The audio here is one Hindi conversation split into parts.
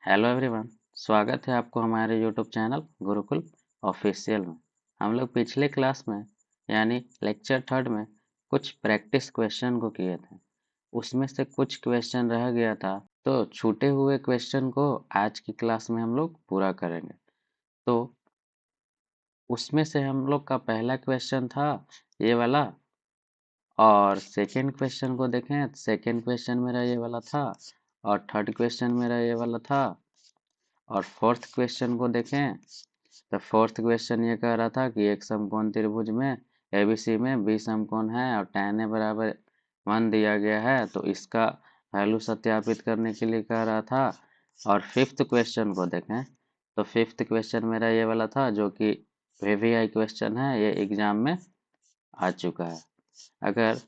Hello everyone. स्वागत है आपको हमारे यूट्यूब चैनल गुरुकुल ऑफिशियल में। हम लोग पिछले क्लास में यानी लेक्चर थर्ड में कुछ प्रैक्टिस क्वेश्चन को किए थे। उसमें से कुछ क्वेश्चन रह गया था, तो छूटे हुए क्वेश्चन को आज की क्लास में हम लोग पूरा करेंगे। तो उसमें से हम लोग का पहला क्वेश्चन था ये वाला, और सेकेंड क्वेश्चन को देखें, सेकेंड क्वेश्चन मेरा ये वाला था, और थर्ड क्वेश्चन मेरा ये वाला था, और फोर्थ क्वेश्चन को देखें तो फोर्थ क्वेश्चन ये कह रहा था कि एक समकोण त्रिभुज में एबीसी में बी समकोण है और tan a बराबर 1 दिया गया है, तो इसका वैल्यू सत्यापित करने के लिए कह रहा था। और फिफ्थ क्वेश्चन को देखें तो फिफ्थ क्वेश्चन मेरा ये वाला था, जो कि वीवीआई क्वेश्चन है, ये एग्जाम में आ चुका है। अगर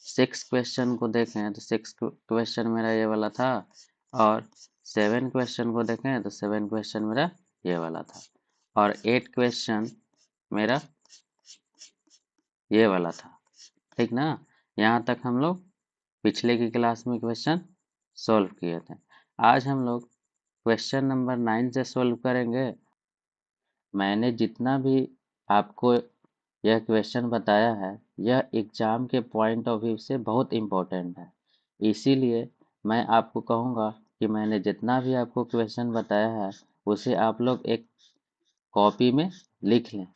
सिक्स क्वेश्चन को देखें तो सिक्स क्वेश्चन मेरा ये वाला था, और सेवन क्वेश्चन को देखें तो सेवन क्वेश्चन मेरा ये वाला था, और एट क्वेश्चन मेरा ये वाला था। ठीक ना? यहाँ तक हम लोग पिछले की क्लास में क्वेश्चन सॉल्व किए थे। आज हम लोग क्वेश्चन नंबर 9 से सॉल्व करेंगे। मैंने जितना भी आपको यह क्वेश्चन बताया है, यह एग्जाम के पॉइंट ऑफ व्यू से बहुत इम्पोर्टेंट है। इसीलिए मैं आपको कहूँगा कि मैंने जितना भी आपको क्वेश्चन बताया है, उसे आप लोग एक कॉपी में लिख लें,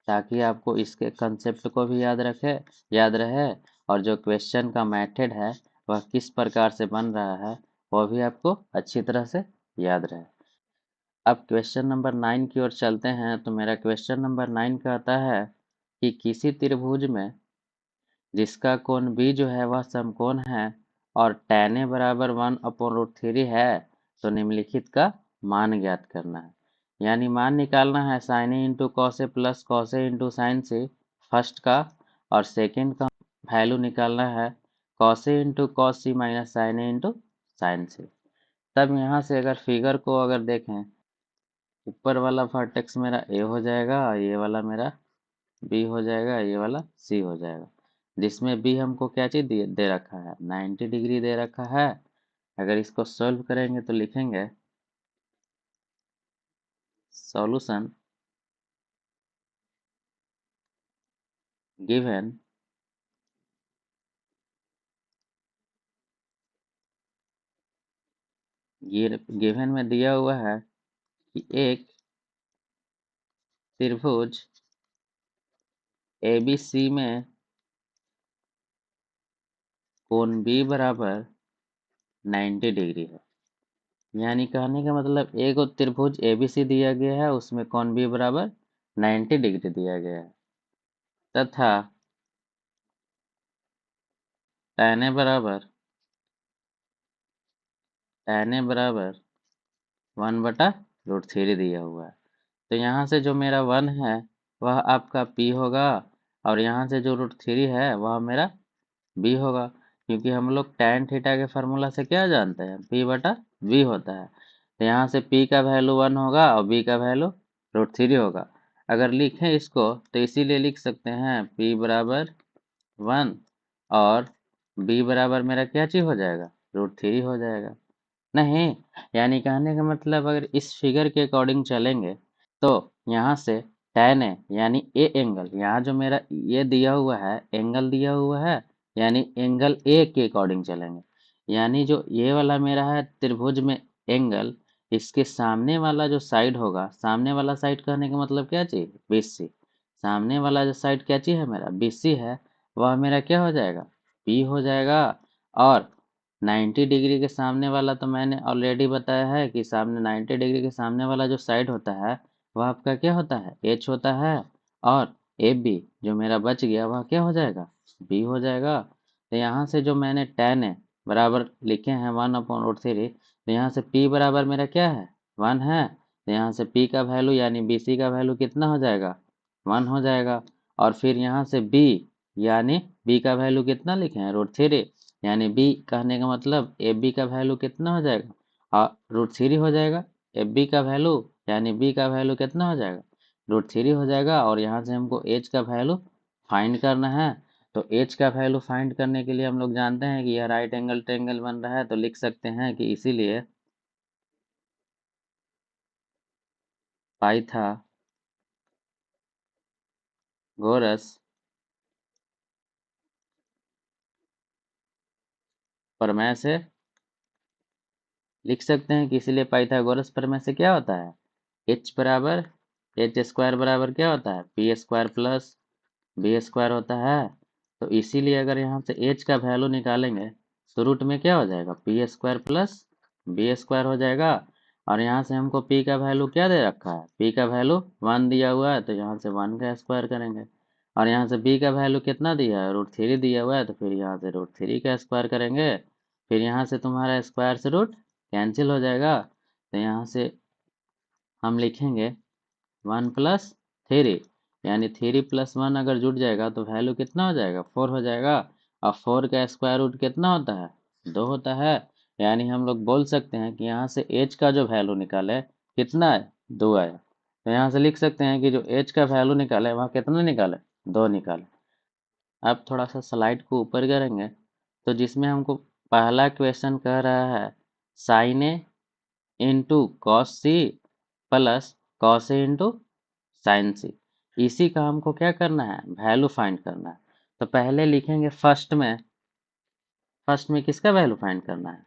ताकि आपको इसके कंसेप्ट को भी याद रहे, और जो क्वेश्चन का मेथड है वह किस प्रकार से बन रहा है वह भी आपको अच्छी तरह से याद रहे। अब क्वेश्चन नंबर 9 की ओर चलते हैं। तो मेरा क्वेश्चन नंबर 9 कहता है कि किसी त्रिभुज में जिसका कोण बी जो है वह समकोण है और tan a बराबर 1/√3 है, तो निम्नलिखित का मान ज्ञात करना है। यानी मान निकालना है sin a into cos A plus cos A into sign से फर्स्ट का, और सेकेंड का वैल्यू निकालना है cos A into cos C minus sign A into sign से। तब यहाँ से अगर फिगर को अगर देखें, ऊपर वाला वर्टेक्स मेरा ए हो जाएगा, ये वाला मेरा बी हो जाएगा, ये वाला सी हो जाएगा। जिसमें बी हमको क्या चीज़ दे रखा है, 90 डिग्री दे रखा है। अगर इसको सॉल्व करेंगे तो लिखेंगे सॉल्यूशन गिवन गिवन में दिया हुआ है कि एक त्रिभुज ABC में कोण बी बराबर 90 डिग्री है। यानी कहने का मतलब एक और त्रिभुज ABC दिया गया है, उसमें कोण बी बराबर 90 डिग्री दिया गया है, तथा tan A बराबर 1/√3 दिया हुआ है। तो यहाँ से जो मेरा 1 है वह आपका P होगा, और यहाँ से जो √3 है वह मेरा B होगा, क्योंकि हम लोग tan थीटा के फार्मूला से क्या जानते हैं, P/V होता है। तो यहाँ से P का वैल्यू 1 होगा और B का वैल्यू √3 होगा। अगर लिखें इसको तो इसीलिए लिख सकते हैं P बराबर 1 और B बराबर मेरा क्या चीज़ हो जाएगा, √3 हो जाएगा। नहीं, यानी कहने का मतलब अगर इस फिगर के अकॉर्डिंग चलेंगे तो यहाँ से tan है यानी ए एंगल, यहाँ जो मेरा ये दिया हुआ है एंगल दिया हुआ है, यानी एंगल ए के अकॉर्डिंग चलेंगे। यानी जो ये वाला मेरा है त्रिभुज में एंगल, इसके सामने वाला जो साइड होगा, सामने वाला साइड कहने का मतलब क्या चीज़, BC। सामने वाला जो साइड क्या चीज़ है मेरा, BC है, वह मेरा क्या हो जाएगा, P हो जाएगा। और 90 डिग्री के सामने वाला तो मैंने ऑलरेडी बताया है कि सामने 90 डिग्री के सामने वाला जो साइड होता है वह आपका क्या होता है, H होता है। और AB जो मेरा बच गया वह क्या हो जाएगा, B हो जाएगा। तो यहाँ से जो मैंने tan है बराबर लिखे हैं 1/√3, तो यहाँ से P बराबर मेरा क्या है, 1 है। तो यहाँ से P का वैल्यू यानी BC का वैल्यू कितना हो जाएगा, 1 हो जाएगा। और फिर यहाँ से B यानी B का वैल्यू कितना लिखे हैं, √3, यानी B कहने का मतलब AB का वैल्यू कितना हो जाएगा, और √3 हो जाएगा। AB का वैल्यू यानी B का वैल्यू कितना हो जाएगा, √3 हो जाएगा। और यहाँ से हमको H का वैल्यू फाइंड करना है। तो H का वैल्यू फाइंड करने के लिए हम लोग जानते हैं कि यह राइट एंगल ट्रायंगल बन रहा है, तो लिख सकते हैं कि इसीलिए पाइथागोरस प्रमेय से लिख सकते हैं कि इसलिए पाइथागोरस प्रमेय से क्या होता है, एच बराबर एच स्क्वायर बराबर क्या होता है, P square plus B square होता है। तो इसीलिए अगर यहाँ से एच का वैल्यू निकालेंगे तो रूट में क्या हो जाएगा, P square plus B square हो जाएगा। और यहाँ से हमको पी का वैल्यू क्या दे रखा है, पी का वैल्यू 1 दिया हुआ है, तो यहाँ से 1 का स्क्वायर करेंगे। और यहाँ से बी का वैल्यू कितना दिया है, √3 दिया हुआ है, तो फिर यहाँ से √3 का स्क्वायर करेंगे। फिर यहाँ से तुम्हारा स्क्वायर से रूट कैंसिल हो जाएगा, तो यहाँ से हम लिखेंगे 1 + 3, यानी 3 + 1 अगर जुट जाएगा तो वैल्यू कितना हो जाएगा, 4 हो जाएगा। और 4 का स्क्वायर रूट कितना होता है, 2 होता है। यानी हम लोग बोल सकते हैं कि यहाँ से एच का जो वैल्यू निकाले कितना है, 2 आया। तो यहाँ से लिख सकते हैं कि जो एच का वैल्यू निकाले वहाँ कितना निकाले, 2 निकाले। अब थोड़ा सा स्लाइड को ऊपर करेंगे तो जिसमें हमको पहला क्वेश्चन कह रहा है sine A into cos C plus cos A into sine C. इसी का हमको क्या करना है, वैल्यू फाइंड करना है। तो पहले लिखेंगे फर्स्ट में किसका वैल्यू फाइंड करना है।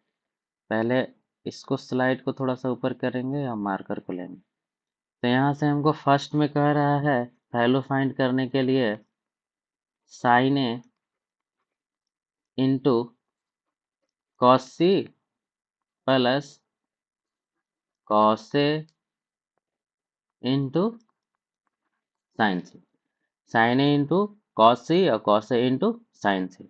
पहले इसको स्लाइड को थोड़ा सा ऊपर करेंगे और मार्कर को लेंगे। तो यहाँ से हमको फर्स्ट में कह रहा है वैल्यू फाइंड करने के लिए sine A into cos C plus cos A into sine C, sine A into cos C और cos A into sine C.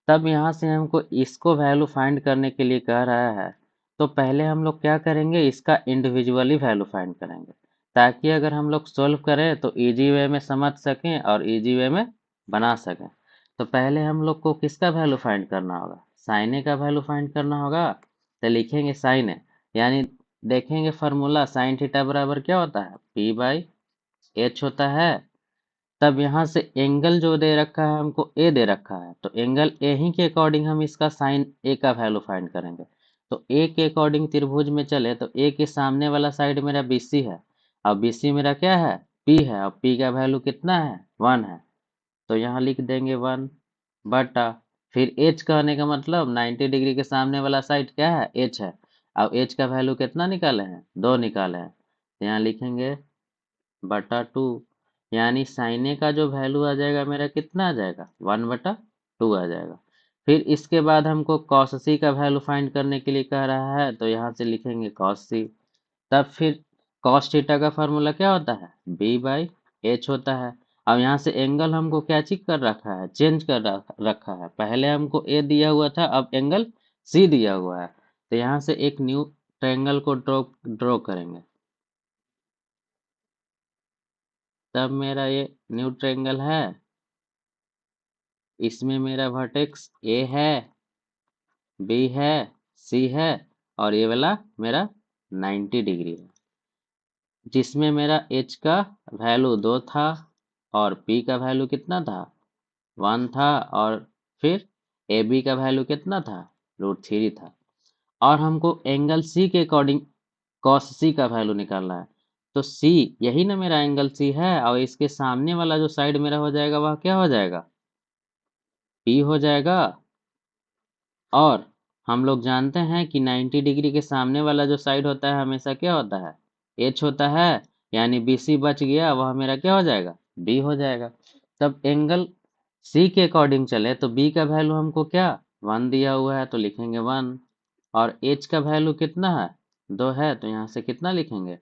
तब यहाँ से हमको इसको वैल्यू फाइंड करने के लिए कह रहा है, तो पहले हम लोग क्या करेंगे, इसका इंडिविजुअली वैल्यू फाइंड करेंगे, ताकि अगर हम लोग सोल्व करें तो इजी वे में समझ सकें और इजी वे में बना सकें। तो पहले हम लोग को किसका वैल्यू फाइंड करना होगा, साइन ए का वैल्यू फाइंड करना होगा। तो लिखेंगे साइन ए, यानी देखेंगे फार्मूला साइन थीटा बराबर क्या होता है, P/H होता है। तब यहाँ से एंगल जो दे रखा है हमको ए दे रखा है, तो एंगल ए ही के अकॉर्डिंग हम इसका साइन ए का वैल्यू फाइंड करेंगे। तो ए के अकॉर्डिंग त्रिभुज में चले तो ए के सामने वाला साइड मेरा BC है, और BC मेरा क्या है, P है, और P का वैल्यू कितना है, 1 है। तो यहाँ लिख देंगे 1 बटा फिर H कहने का मतलब 90 डिग्री के सामने वाला साइड क्या है, H है। अब H का वैल्यू कितना निकाले हैं, 2 निकाले हैं, तो यहाँ लिखेंगे बटा 2, यानी साइन ए का जो वैल्यू आ जाएगा मेरा कितना आ जाएगा, 1/2 आ जाएगा। फिर इसके बाद हमको कॉस सी का वैल्यू फाइंड करने के लिए कह रहा है, तो यहाँ से लिखेंगे कॉस सी। तब फिर कॉस थीटा का फार्मूला क्या होता है, B/H होता है। अब यहाँ से एंगल हमको क्या चीज कर रखा है, चेंज कर रखा है। पहले हमको ए दिया हुआ था, अब एंगल सी दिया हुआ है। तो यहाँ से एक न्यू ट्रायंगल को ड्रॉ करेंगे। तब मेरा ये न्यू ट्रायंगल है, इसमें मेरा वर्टेक्स ए है, बी है, सी है, और ये वाला मेरा 90 डिग्री है, जिसमें मेरा एच का वैल्यू 2 था और पी का वैल्यू कितना था, 1 था, और फिर ए बी का वैल्यू कितना था, √3 था। और हमको एंगल सी के अकॉर्डिंग कॉस सी का वैल्यू निकालना है। तो सी यही ना मेरा एंगल सी है, और इसके सामने वाला जो साइड मेरा हो जाएगा वह क्या हो जाएगा, पी हो जाएगा। और हम लोग जानते हैं कि 90 डिग्री के सामने वाला जो साइड होता है हमेशा क्या होता है, एच होता है। यानी BC बच गया, वह मेरा क्या हो जाएगा, B हो जाएगा। तब एंगल C के अकॉर्डिंग चले तो B का वैल्यू हमको क्या, 1 दिया हुआ है, तो लिखेंगे 1। और H का वैल्यू कितना है, 2 है, तो यहाँ से कितना लिखेंगे,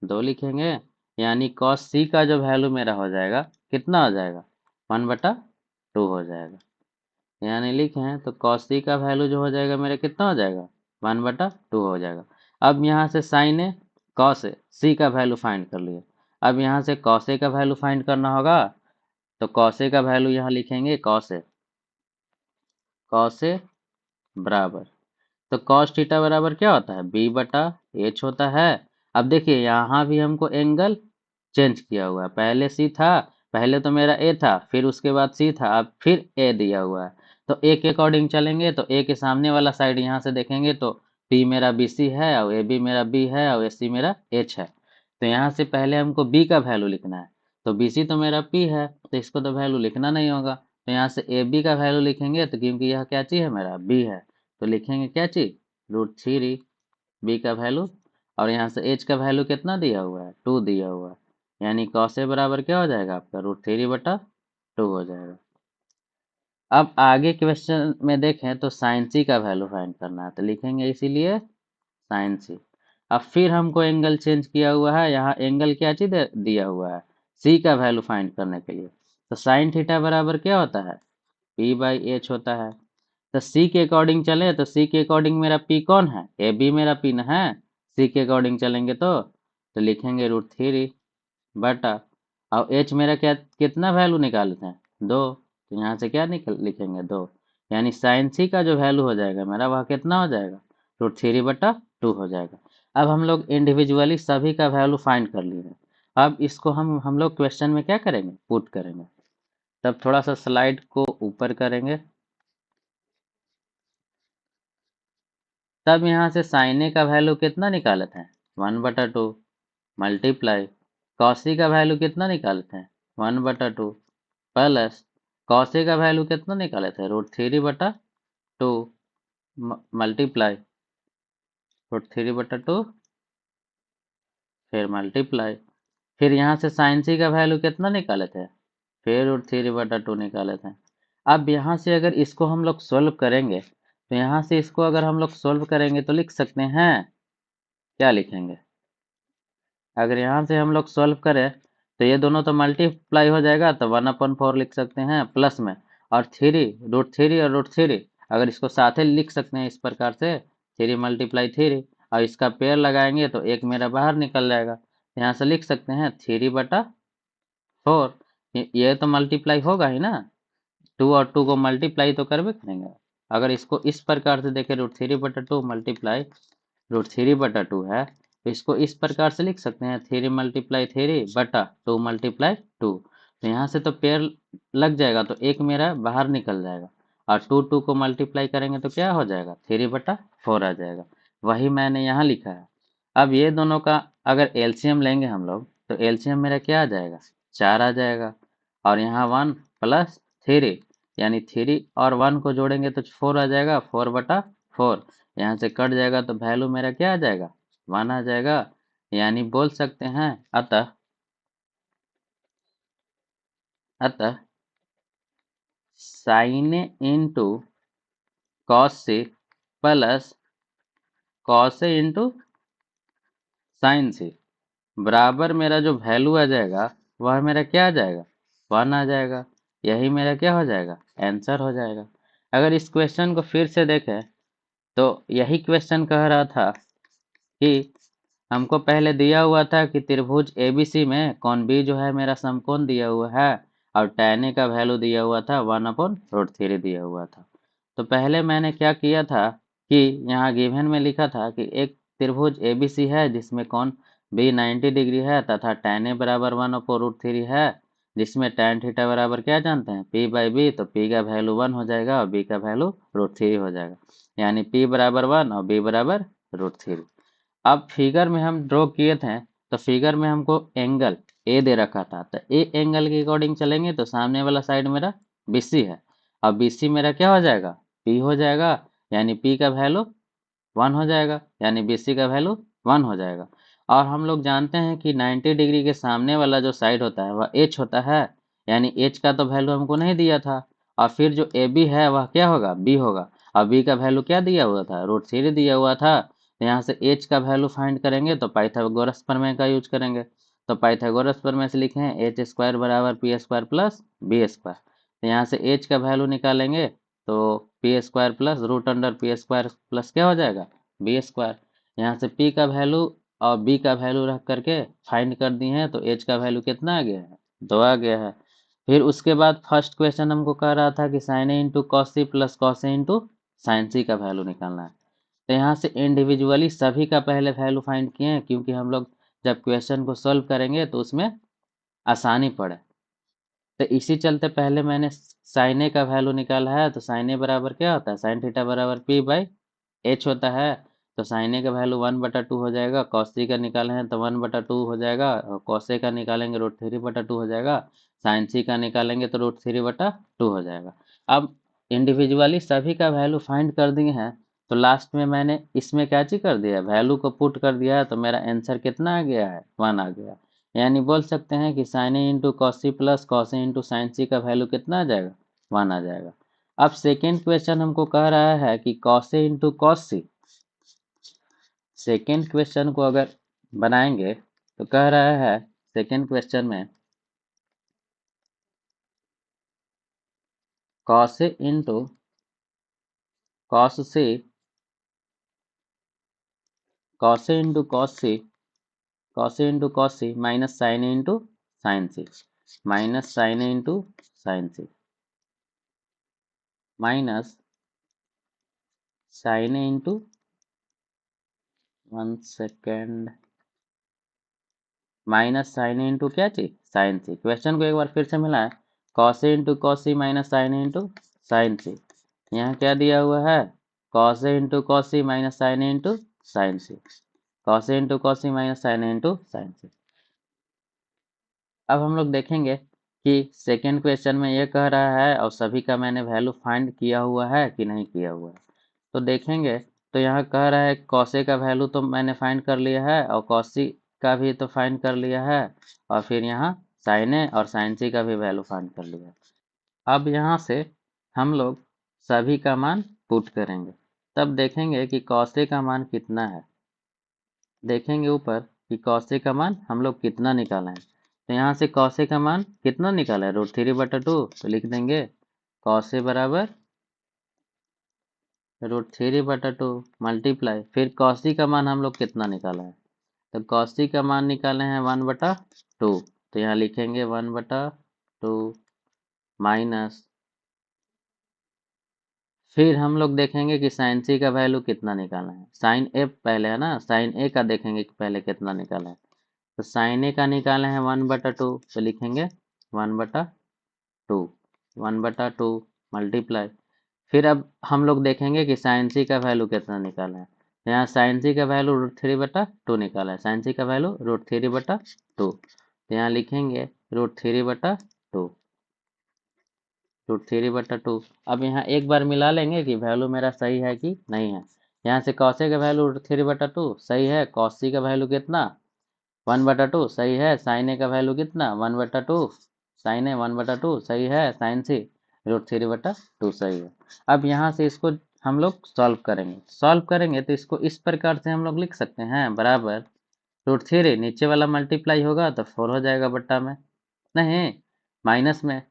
2 लिखेंगे। यानी cos C का जो वैल्यू मेरा हो जाएगा कितना हो जाएगा, 1/2 हो जाएगा। यानी लिखें तो cos C का वैल्यू जो हो जाएगा मेरा कितना हो जाएगा, 1/2 हो जाएगा। अब यहाँ से साइन ए कॉस ए सी का वैल्यू फाइंड कर लिए। अब यहाँ से cos ए का वैल्यू फाइंड करना होगा, तो cos ए का वैल्यू यहाँ लिखेंगे cos ए बराबर, तो cos थीटा बराबर क्या होता है, B/H होता है। अब देखिए यहाँ भी हमको एंगल चेंज किया हुआ है, पहले सी था, पहले तो मेरा ए था, फिर उसके बाद सी था, अब फिर ए दिया हुआ है। तो ए के अकॉर्डिंग चलेंगे तो ए के सामने वाला साइड यहाँ से देखेंगे तो पी मेरा BC है, और ए बी मेरा बी है, और AC मेरा H है। तो यहाँ से पहले हमको बी का वैल्यू लिखना है। तो बी सी तो मेरा पी है, तो इसको तो वैल्यू लिखना नहीं होगा। तो यहाँ से ए बी का वैल्यू लिखेंगे, तो क्योंकि यह क्या चीज़ है, मेरा बी है, तो लिखेंगे क्या चीज़, √3 बी का वैल्यू। और यहाँ से एच का वैल्यू कितना दिया हुआ है, 2 दिया हुआ है, यानी कॉस ए बराबर क्या हो जाएगा आपका, √3/2 हो जाएगा। अब आगे क्वेश्चन में देखें तो साइन सी का वैल्यू फाइंड करना है, तो लिखेंगे इसीलिए साइन सी। अब फिर हमको एंगल चेंज किया हुआ है, यहाँ एंगल क्या चीज दिया हुआ है, सी का वैल्यू फाइंड करने के लिए। तो साइन थीटा बराबर क्या होता है, P/H होता है। तो सी के अकॉर्डिंग चले तो सी के अकॉर्डिंग मेरा पी कौन है, ए बी मेरा पी न है। सी के अकॉर्डिंग चलेंगे तो लिखेंगे √3 बटा, और एच मेरा क्या कितना वैल्यू निकाले थे, 2, तो यहाँ से क्या लिखेंगे 2, यानी साइन सी का जो वैल्यू हो जाएगा मेरा वह कितना हो जाएगा, √3/2 हो जाएगा। अब हम लोग इंडिविजुअली सभी का वैल्यू फाइंड कर लिए हैं। अब इसको हम लोग क्वेश्चन में क्या करेंगे, पुट करेंगे। तब थोड़ा सा स्लाइड को ऊपर करेंगे। तब यहाँ से साइन ए का वैल्यू कितना निकाले थे, 1/2 मल्टीप्लाई कॉसी का वैल्यू कितना निकाले थे, 1/2 प्लस कॉसे का वैल्यू कितना निकाले थे, √3/2 मल्टीप्लाई √3/2 फिर मल्टीप्लाई, फिर यहाँ से साइन सी का वैल्यू कितना निकाले थे, फिर √3/2 निकाले थे। अब यहाँ से अगर इसको हम लोग सोल्व करेंगे, तो यहाँ से इसको अगर हम लोग सोल्व करेंगे तो लिख सकते हैं, क्या लिखेंगे, अगर यहाँ से हम लोग सोल्व करें तो ये दोनों तो मल्टीप्लाई हो जाएगा, तो 1/4 लिख सकते हैं प्लस में, और √3 और √3 अगर इसको साथ ही लिख सकते हैं इस प्रकार से, 3 × 3 और इसका पेयर लगाएंगे तो एक मेरा बाहर निकल जाएगा। यहाँ से लिख सकते हैं 3/4, ये तो मल्टीप्लाई होगा ही ना, 2 और 2 को मल्टीप्लाई तो करबे करेंगे। अगर इसको इस प्रकार से देखें, √3/2 मल्टीप्लाई √3/2 है, तो इसको इस प्रकार से लिख सकते हैं 3 × 3 = 2 × 2। तो यहाँ से तो पेयर लग जाएगा, तो एक मेरा बाहर निकल जाएगा, और 2 को मल्टीप्लाई करेंगे तो क्या हो जाएगा, 3/4 आ जाएगा। वही मैंने यहाँ लिखा है। अब ये दोनों का अगर एलसीएम लेंगे हम लोग, तो एलसीएम मेरा क्या आ जाएगा, 4 आ जाएगा, और यहाँ 1 + 3 यानी 3 और 1 को जोड़ेंगे तो 4 आ जाएगा, 4/4 यहाँ से कट जाएगा, तो वैल्यू मेरा क्या आ जाएगा, 1 आ जाएगा। यानी बोल सकते हैं अतः sine A into cos C plus cos A into sine C बराबर मेरा जो वैल्यू आ जाएगा वह मेरा क्या आ जाएगा, 1 आ जाएगा। यही मेरा क्या हो जाएगा, आंसर हो जाएगा। अगर इस क्वेश्चन को फिर से देखें तो यही क्वेश्चन कह रहा था कि हमको पहले दिया हुआ था कि त्रिभुज एबीसी में कोण बी जो है मेरा समकोण दिया हुआ है, और tan ए का वैल्यू दिया हुआ था 1/√3 दिया हुआ था। तो पहले मैंने क्या किया था कि यहाँ गिवन में लिखा था कि एक त्रिभुज एबीसी है जिसमें कोण बी 90 डिग्री है तथा tan ए बराबर 1/√3 है, जिसमें tan थीटा बराबर क्या जानते हैं, P/B। तो P का वैल्यू 1 हो जाएगा और B का वैल्यू √3 हो जाएगा, यानी P बराबर 1 और B बराबर √3। अब फिगर में हम ड्रॉ किए थे, तो फिगर में हमको एंगल ए दे रखा था, तो ए एंगल के अकॉर्डिंग चलेंगे तो सामने वाला साइड मेरा बीसी है, और बीसी मेरा क्या हो जाएगा, पी हो जाएगा, यानी पी का वैल्यू 1 हो जाएगा, यानी बीसी का वैल्यू 1 हो जाएगा। और हम लोग जानते हैं कि 90 डिग्री के सामने वाला जो साइड होता है वह एच होता है, यानी एच का तो वैल्यू हमको नहीं दिया था, और फिर जो ए बी है वह क्या होगा, बी होगा, और बी का वैल्यू क्या दिया हुआ था, √3 दिया हुआ था। तो यहाँ से एच का वैल्यू फाइंड करेंगे तो पाइथागोरस प्रमेय का यूज करेंगे। तो पाइथागोरस प्रमेय से लिखें h² बराबर p² प्लस b²। तो यहाँ से एच का वैल्यू निकालेंगे तो p² प्लस √p² प्लस क्या हो जाएगा, b²। यहाँ से p का वैल्यू और b का वैल्यू रख करके फाइंड कर दिए हैं, तो h का वैल्यू कितना आ गया है, 2 आ गया है। फिर उसके बाद फर्स्ट क्वेश्चन हमको कह रहा था कि sine A into cos C plus cos A into sine C का वैल्यू निकालना है। तो यहाँ से इंडिविजुअली सभी का पहले वैल्यू फाइंड किए हैं, क्योंकि हम लोग जब क्वेश्चन को सॉल्व करेंगे तो उसमें आसानी पड़े। तो इसी चलते पहले मैंने साइन ए का वैल्यू निकाला है। तो साइन ए बराबर क्या होता है, साइन थीटा बराबर P/H होता है। तो साइन ए का वैल्यू 1/2 हो जाएगा, कॉस सी का निकाले हैं तो 1/2 हो जाएगा, और कॉस ए का निकालेंगे √3/2 हो जाएगा, साइन सी का निकालेंगे तो √3/2 हो जाएगा। अब इंडिविजुअली सभी का वैल्यू फाइंड कर दिए हैं, तो लास्ट में मैंने इसमें क्या चीज कर दिया, वैल्यू को पुट कर दिया है, तो मेरा आंसर कितना आ गया है, 1 आ गया। यानी बोल सकते हैं कि sine A into cos C plus cos A into sine C का वैल्यू कितना आ जाएगा, 1 आ जाएगा। अब सेकेंड क्वेश्चन हमको कह रहा है कि cos A into cos C, second question को अगर बनाएंगे तो कह रहा है सेकेंड क्वेश्चन में cos A into cos C, cos A into cos C, cos A into cos C minus sign A into sine C, minus sign A into sine C, minus sign A into 1 second, minus sign A into क्या चीज, साइन सी। क्वेश्चन को एक बार फिर से मिलाएं, cos A into cos C minus sign A into sine सी। यहाँ क्या दिया हुआ है, cos A into cos C minus sign A into sine C, cos A into cos C minus sign A into sine सी। अब हम लोग देखेंगे कि सेकेंड क्वेश्चन में ये कह रहा है और सभी का मैंने वैल्यू फाइंड किया हुआ है कि नहीं किया हुआ है, तो देखेंगे। तो यहाँ कह रहा है कॉस ए का वैल्यू तो मैंने फाइंड कर लिया है, और कॉस सी का भी तो फाइंड कर लिया है, और फिर यहाँ साइन ए और साइन सी का भी वैल्यू फाइंड कर लिया है। अब यहाँ से हम लोग सभी का मान पुट करेंगे, तब देखेंगे कि कॉस ए का मान कितना है। देखेंगे ऊपर कि कॉस ए का मान हम लोग कितना निकाला है, तो यहाँ से कॉस ए का मान कितना निकाला है, √3/2, तो लिख देंगे कॉस ए बराबर √3/2 मल्टीप्लाई, फिर कॉस सी का मान हम लोग कितना निकाला है, तो कॉस सी का मान निकाले हैं 1/2, तो यहाँ लिखेंगे 1/2 माइनस, फिर हम लोग देखेंगे कि साइन सी का वैल्यू कितना निकाला है, साइन ए पहले है ना, साइन ए का देखेंगे कि पहले कितना निकाला है, तो साइन ए का निकाले हैं 1/2, तो लिखेंगे 1/2, 1/2 मल्टीप्लाई, फिर अब हम लोग देखेंगे कि साइन सी का वैल्यू कितना निकाला है, तो यहाँ साइन सी का वैल्यू √3/2 निकाला है, साइन सी का वैल्यू √3/2, तो यहाँ लिखेंगे √3/2, √3/2। अब यहाँ एक बार मिला लेंगे कि वैल्यू मेरा सही है कि नहीं है। यहाँ से कॉस ए का वैल्यू √3/2 सही है, कॉस सी का वैल्यू कितना 1/2 सही है, साइन ए का वैल्यू कितना 1/2, साइन ए 1/2 सही है, साइन सी √3/2 सही है। अब यहाँ से इसको हम लोग सॉल्व करेंगे तो इसको इस प्रकार से हम लोग लिख सकते हैं, बराबर √3 नीचे वाला मल्टीप्लाई होगा तो 4 हो जाएगा बट्टा में, नहीं माइनस में,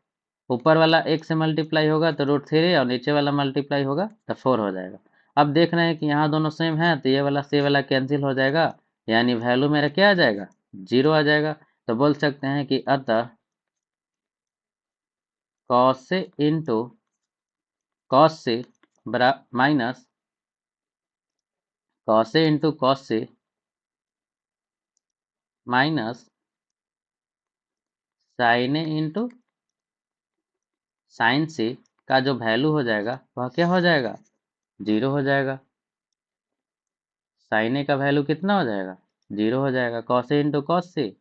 ऊपर वाला एक से मल्टीप्लाई होगा तो √3 और नीचे वाला मल्टीप्लाई होगा तो 4 हो जाएगा। अब देख रहे हैं कि यहाँ दोनों सेम है, तो ये वाला से वाला कैंसिल हो जाएगा, यानी वैल्यू मेरा क्या आ जाएगा, 0 आ जाएगा। तो बोल सकते हैं कि अतः कॉस से इंटू कॉस से बरा माइनस कॉस से इंटू कॉस से minus sign A into sign से का जो वैल्यू हो जाएगा वह क्या हो जाएगा, 0 हो जाएगा। साइन ए का वैल्यू कितना हो जाएगा, 0 हो जाएगा। कॉस ए इंटू कॉस से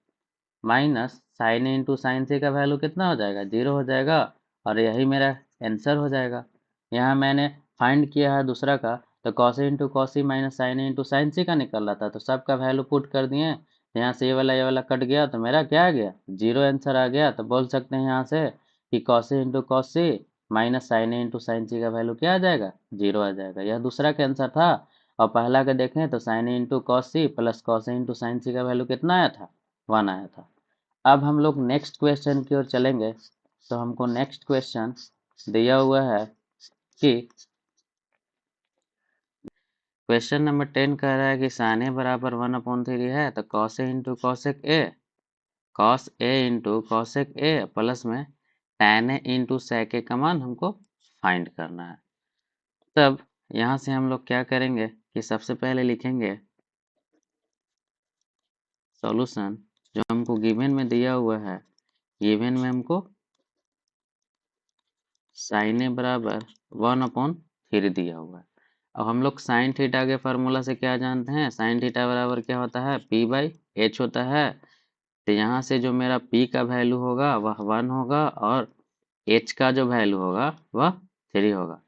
minus sign A into sign से का वैल्यू कितना हो जाएगा, 0 हो जाएगा, और यही मेरा आंसर हो जाएगा। यहाँ मैंने फाइंड किया है दूसरा का, तो cos A into cos C minus sign A into sine C का निकल रहा था, तो सबका वैल्यू पुट कर दिए, यहाँ से ये वाला कट गया, तो मेरा क्या आ गया, 0 आंसर आ गया। तो बोल सकते हैं यहाँ से कि cos A into cos C minus sign A into sine C का वैल्यू क्या आ जाएगा, 0 आ जाएगा। यह दूसरा का आंसर था, और पहला का देखें तो sine A into cos C plus cos A into sine C का वैल्यू कितना आया था, 1 आया था। अब हम लोग नेक्स्ट क्वेश्चन की ओर चलेंगे, तो हमको नेक्स्ट क्वेश्चन दिया हुआ है कि क्वेश्चन नंबर 10 कह रहा है कि साइन ए बराबर 1/3 है, तो cos A into cosec A, cos A into cosec A plus में tan A into sec A का मान हमको फाइंड करना है। तब यहाँ से हम लोग क्या करेंगे कि सबसे पहले लिखेंगे सॉल्यूशन जो हमको गिवन में दिया हुआ है, गिवन में हमको साइन ए बराबर 1/3 दिया हुआ है। अब हम लोग साइन थीटा के फार्मूला से क्या जानते हैं, साइन थीटा बराबर क्या होता है, पी बाई एच होता है। तो यहाँ से जो मेरा पी का वैल्यू होगा वह 1 होगा और एच का जो वैल्यू होगा वह 3 होगा।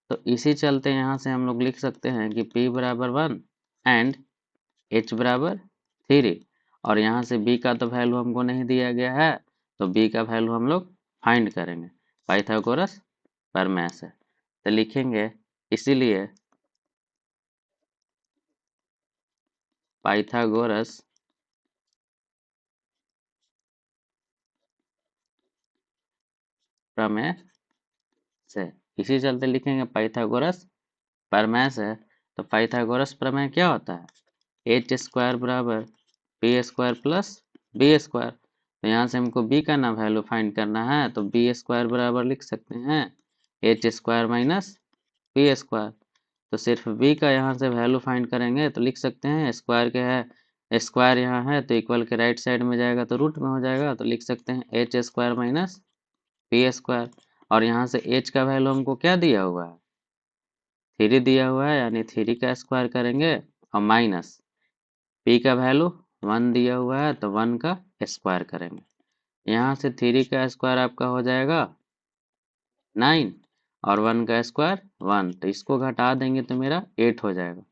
तो इसी चलते यहाँ से हम लोग लिख सकते हैं कि P बराबर 1 एंड H बराबर 3। और यहाँ से B का तो वैल्यू हमको नहीं दिया गया है, तो B का वैल्यू हम लोग फाइंड करेंगे पाइथागोरस प्रमेय से। तो लिखेंगे इसीलिए पाइथागोरस प्रमेय से, इसी चलते लिखेंगे पाइथागोरस प्रमेय से। तो पाइथागोरस प्रमेय क्या होता है, एच स्क्वायर बराबर P square plus B square. तो यहाँ से हमको बी का ना वैल्यू फाइंड करना है, तो बी स्क्वायर बराबर लिख सकते हैं H square minus P square. तो सिर्फ बी का यहाँ से वैल्यू फाइंड करेंगे तो लिख सकते हैं स्क्वायर के है, स्क्वायर यहाँ है तो इक्वल के राइट साइड में जाएगा तो रूट में हो जाएगा, तो लिख सकते हैं H square minus P square. और यहाँ से एच का वैल्यू हमको क्या दिया हुआ है, 3 दिया हुआ है, यानी 3 का स्क्वायर करेंगे और माइनस पी का वैल्यू 1 दिया हुआ है तो 1 का स्क्वायर करेंगे। यहाँ से 3 का स्क्वायर आपका हो जाएगा 9 और 1 का स्क्वायर 1, तो इसको घटा देंगे तो मेरा 8 हो जाएगा।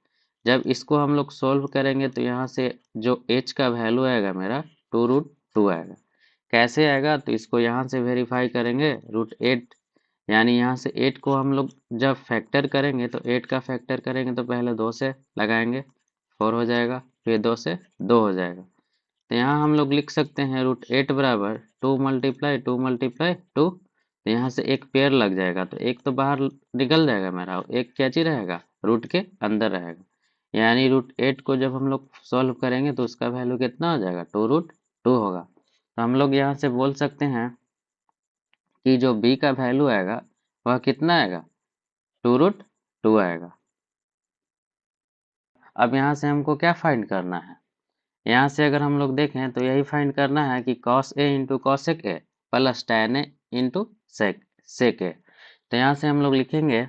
जब इसको हम लोग सोल्व करेंगे तो यहाँ से जो h का वैल्यू आएगा मेरा 2√2 आएगा। कैसे आएगा, तो इसको यहाँ से वेरीफाई करेंगे √8, यानी यहाँ से 8 को हम लोग जब फैक्टर करेंगे तो 8 का फैक्टर करेंगे तो पहले 2 से लगाएंगे 4 हो जाएगा, फिर 2 से 2 हो जाएगा। तो यहाँ हम लोग लिख सकते हैं √8 बराबर 2 × 2 × 2। तो यहाँ से एक पेयर लग जाएगा तो एक तो बाहर निकल जाएगा मेरा, और एक क्या चीज रहेगा, रूट के अंदर रहेगा। यानी √8 को जब हम लोग सॉल्व करेंगे तो उसका वैल्यू कितना हो जाएगा, 2√2 होगा। तो हम लोग यहाँ से बोल सकते हैं कि जो b का वैल्यू आएगा वह कितना आएगा, 2√2 आएगा। अब यहाँ से हमको क्या फाइंड करना है, यहाँ से अगर हम लोग देखें तो यही फाइंड करना है कि cos a into cosec A plus tan a into sec A. तो यहाँ से हम लोग लिखेंगे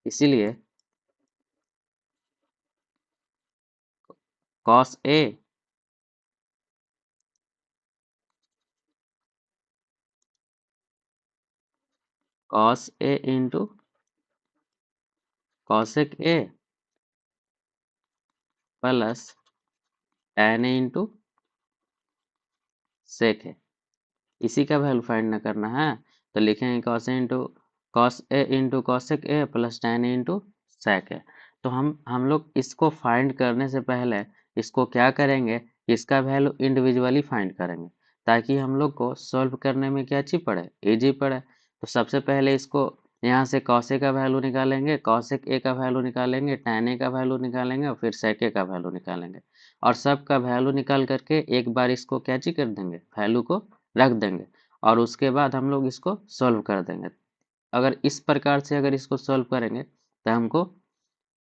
इसीलिए cos a into cosec A plus tan a into sec A, इसी का वैल्यू फाइंड न करना है। तो लिखेंगे cos a into cosec A plus tan a into sec A. तो हम लोग इसको फाइंड करने से पहले इसको क्या करेंगे, इसका वैल्यू इंडिविजुअली फाइंड करेंगे ताकि हम लोग को सॉल्व करने में क्या चीज पड़े, इजी पड़े। तो सबसे पहले इसको यहाँ से cos a का वैल्यू निकालेंगे, cosec a का वैल्यू निकालेंगे, tan a का वैल्यू निकालेंगे और फिर sec a का वैल्यू निकालेंगे। और सब का वैल्यू निकाल करके एक बार इसको कैची कर देंगे, वैल्यू को रख देंगे और उसके बाद हम लोग इसको सॉल्व कर देंगे। अगर इस प्रकार से अगर इसको सॉल्व करेंगे तो हमको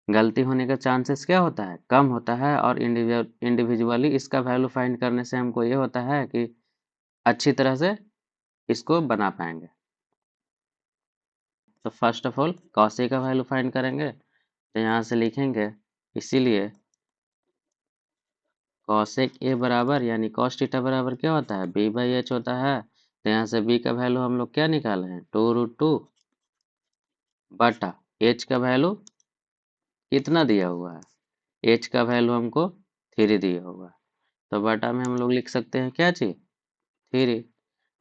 गलती होने का चांसेस क्या होता है, कम होता है। और इंडिविजुअली इसका वैल्यू फाइंड करने से हमको ये होता है कि अच्छी तरह से इसको बना पाएंगे। तो first of all cos a का वैल्यू फाइंड करेंगे, तो यहाँ से लिखेंगे इसीलिए cosec a बराबर यानी cos थीटा बराबर क्या होता है, b बाई एच होता है। तो यहाँ से b का वैल्यू हम लोग क्या निकाले हैं, 2√2 बटा h का वैल्यू कितना दिया हुआ है, h का वैल्यू हमको 3 दिया हुआ है। तो बटा में हम लोग लिख सकते हैं क्या चीज, 3।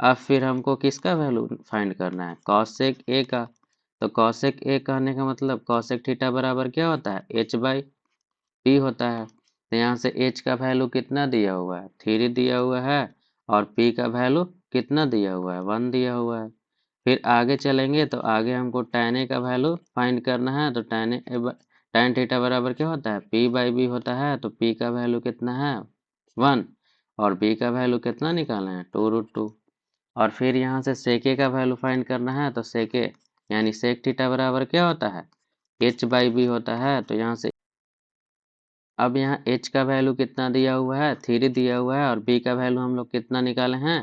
अब फिर हमको किसका वैल्यू फाइंड करना है, cosec a का। तो cosec a कहने का मतलब cosec थीटा बराबर क्या होता है, h बाई p होता है। तो यहाँ से h का वैल्यू कितना दिया हुआ है, 3 दिया हुआ है और p का वैल्यू कितना दिया हुआ है, 1 दिया हुआ है। फिर आगे चलेंगे तो आगे हमको tan a का वैल्यू फाइंड करना है। तो tan थीटा बराबर क्या होता है, p बाई b होता है। तो p का वैल्यू कितना है, 1 और b का वैल्यू कितना निकालना है, 2√2। और फिर यहाँ से sec a का वैल्यू फाइंड करना है। तो sec a यानी sec थीटा बराबर क्या होता है, h बाई b होता है। तो यहाँ से अब यहाँ h का वैल्यू कितना दिया हुआ है, 3 दिया हुआ है और b का वैल्यू हम लोग कितना निकाले हैं,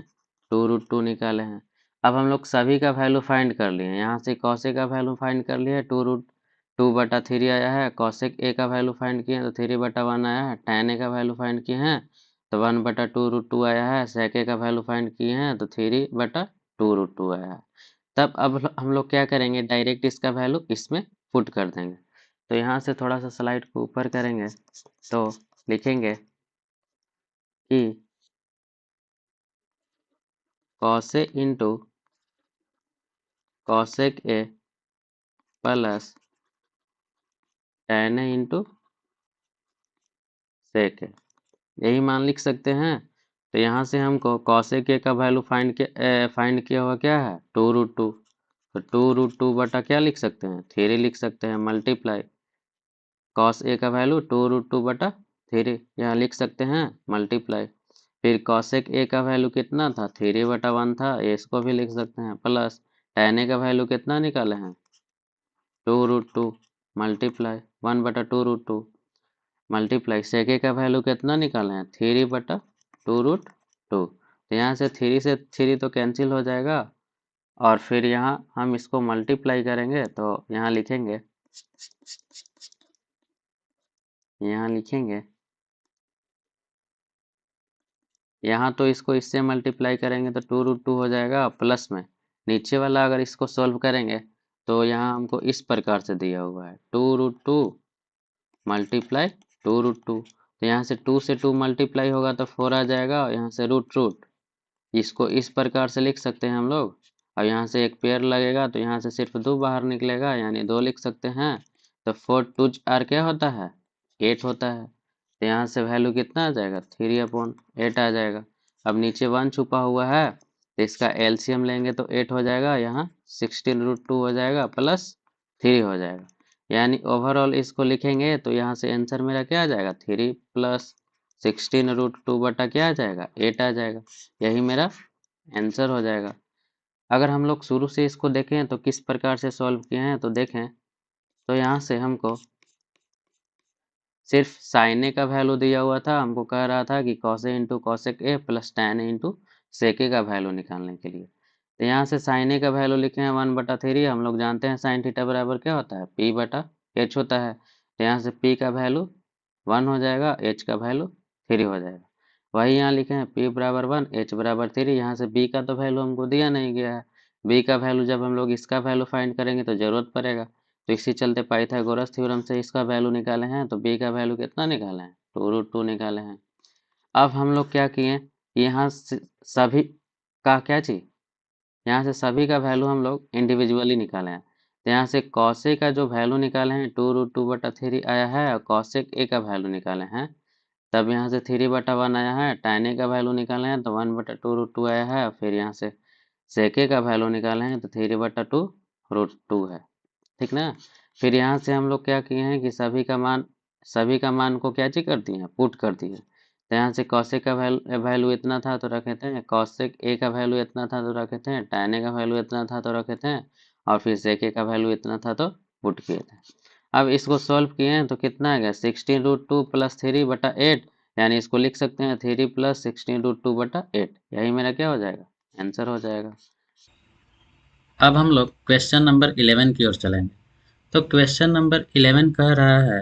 2√2 निकाले हैं। अब हम लोग सभी का वैल्यू फाइंड कर लिए, यहाँ से cos a का वैल्यू फाइंड कर लिए 2/3 आया है। कॉसेक ए का वैल्यू फाइंड किए हैं तो 3/1 आया है। tan ए का वैल्यू फाइंड किए हैं तो 1/2√2 आया है। sec ए का वैल्यू फाइंड किए हैं तो 3/2√2 आया है। तब अब हम लोग क्या करेंगे, डायरेक्ट इसका वैल्यू इसमें पुट कर देंगे। तो यहाँ से थोड़ा सा स्लाइड को ऊपर करेंगे तो लिखेंगे कि cos A into cosec A plus tan A into sec A, यही मान लिख सकते हैं। तो यहाँ से हमको cosec ए का वैल्यू फाइंड किया हुआ क्या है, 2√2। तो 2√2 बटा क्या लिख सकते हैं, 3 लिख सकते हैं, मल्टीप्लाई cos ए का वैल्यू 2√2 बटा 3, यहाँ लिख सकते हैं, मल्टीप्लाई फिर cosec ए का वैल्यू कितना था, 3/1 था, इसको भी लिख सकते हैं, प्लस tan ए का वैल्यू कितना निकाले हैं, 2√2 मल्टीप्लाई 1/2√2 मल्टीप्लाई sec ए का वैल्यू कितना निकाले हैं, 3/2√2। तो यहाँ से 3 से 3 तो कैंसिल हो जाएगा और फिर यहाँ हम इसको मल्टीप्लाई करेंगे तो यहाँ लिखेंगे यहाँ तो इसको इससे मल्टीप्लाई करेंगे तो 2√2 हो जाएगा, प्लस में नीचे वाला अगर इसको सॉल्व करेंगे तो यहाँ हमको इस प्रकार से दिया हुआ है 2√2 मल्टीप्लाई 2√2। तो यहाँ से 2 से 2 मल्टीप्लाई होगा तो 4 आ जाएगा और यहाँ से रूट इसको इस प्रकार से लिख सकते हैं हम लोग। अब यहाँ से एक पेयर लगेगा तो यहाँ से सिर्फ 2 बाहर निकलेगा, यानी 2 लिख सकते हैं। तो 4 2 आर क्या होता है, 8 होता है। तो यहाँ से वैल्यू कितना आ जाएगा, 3/8 आ जाएगा। अब नीचे 1 छुपा हुआ है तो इसका एलसीएम लेंगे तो 8 हो जाएगा, यहाँ 16√2 हो जाएगा प्लस 3 हो जाएगा। यानी ओवरऑल इसको लिखेंगे तो यहाँ से आंसर मेरा क्या आ जाएगा, 3 प्लस 16√2 बटा क्या आ जाएगा, 8 आ जाएगा। यही मेरा आंसर हो जाएगा। अगर हम लोग शुरू से इसको देखें तो किस प्रकार से सॉल्व किए हैं तो देखें, तो यहाँ से हमको सिर्फ साइन ए का वैल्यू दिया हुआ था, हमको कह रहा था कि cos A into cosec A plus tan A into sec A का वैल्यू निकालने के लिए। तो यहाँ से साइन ए का वैल्यू लिखे हैं 1/3, हम लोग जानते हैं साइन थीटा बराबर क्या होता है, p/h होता है। तो यहाँ से p का वैल्यू 1 हो जाएगा, h का वैल्यू 3 हो जाएगा। वही यहाँ लिखे हैं p बराबर 1, h बराबर 3। यहाँ से b का तो वैल्यू हमको दिया नहीं गया है, b का वैल्यू जब हम लोग इसका वैल्यू फाइंड करेंगे तो ज़रूरत पड़ेगा। तो इसी चलते पाइथागोरस थ्योरम से इसका वैल्यू निकाले हैं, तो b का वैल्यू कितना निकाले हैं, 2√2 निकाले हैं। अब हम लोग क्या किए, यहाँ से सभी का क्या चीज़, यहाँ से सभी का वैल्यू हम लोग इंडिविजुअली निकाले हैं। तो यहाँ से कॉसेक का जो वैल्यू निकाले हैं 2√2/3 आया है और कॉसेक ए का वैल्यू निकाले हैं, तब यहाँ से 3/1 आया है। tan ए का वैल्यू निकाले हैं तो 1/2√2 आया है। फिर यहाँ से sec ए का वैल्यू निकाले हैं तो 3/2√2 है, ठीक ना। फिर यहाँ से हम लोग क्या किए हैं कि सभी का मान को क्या चीज कर दिए हैं, पुट कर दिए। तो यहाँ से कॉसेक का वैल्यू इतना था तो रखे थे, कॉसेक ए का वैल्यू इतना था तो रखे थे, tan ए का वैल्यू इतना था तो रखे थे, और फिर sec ए का वैल्यू इतना था तो पुट किए थे। अब इसको सॉल्व किए हैं तो कितना आ गया, 16√2 प्लस 3/8, यानी इसको लिख सकते हैं 3 प्लस 16√2/8। यही मेरा क्या हो जाएगा, आंसर हो जाएगा। अब हम लोग क्वेश्चन नंबर 11 की ओर चलेंगे। तो क्वेश्चन नंबर 11 कह रहा है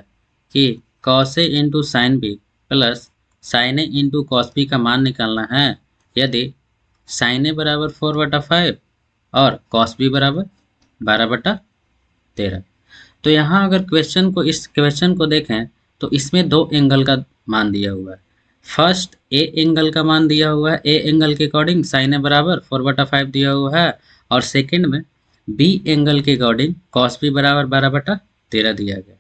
कि cos A into sine B plus sine A into cos B का मान निकालना है यदि साइन ए बराबर 4/5 और कॉस बी बराबर 12/13। तो यहाँ अगर इस क्वेश्चन को देखें तो इसमें 2 एंगल का मान दिया हुआ है। फर्स्ट ए एंगल का मान दिया हुआ है, ए एंगल के अकॉर्डिंग साइन ए बराबर 4/5 दिया हुआ है, और सेकंड में बी एंगल के अकॉर्डिंग कॉस बी बराबर 12/13 दिया गया है।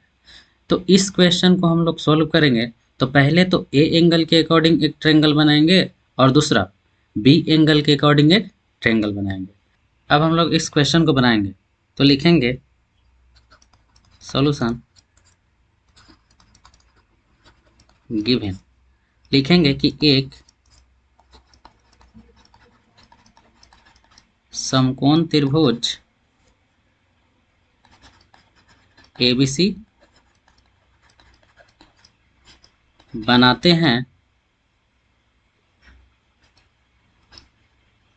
तो इस क्वेश्चन को हम लोग सोल्व करेंगे तो पहले तो ए एंगल के अकॉर्डिंग एक ट्रायंगल बनाएंगे और दूसरा बी एंगल के अकॉर्डिंग एक ट्रायंगल बनाएंगे। अब हम लोग इस क्वेश्चन को बनाएंगे तो लिखेंगे सॉल्यूशन गिवन, लिखेंगे कि एक समकोण त्रिभुज एबीसी बनाते हैं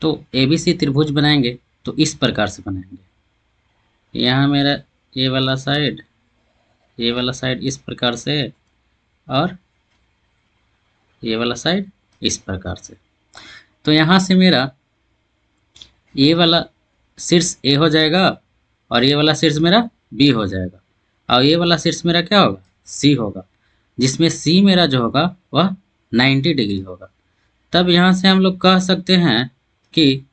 तो एबीसी त्रिभुज बनाएंगे तो इस प्रकार से बनाएंगे। यहाँ मेरा ये वाला साइड ये वाला साइड इस प्रकार से और ये वाला साइड इस प्रकार से। तो यहाँ से मेरा ये वाला शीर्ष ए हो जाएगा और ये वाला शीर्ष मेरा बी हो जाएगा और ये वाला शीर्ष मेरा क्या होगा, सी होगा, जिसमें सी मेरा जो होगा वह 90 डिग्री होगा। तब यहाँ से हम लोग कह सकते हैं कि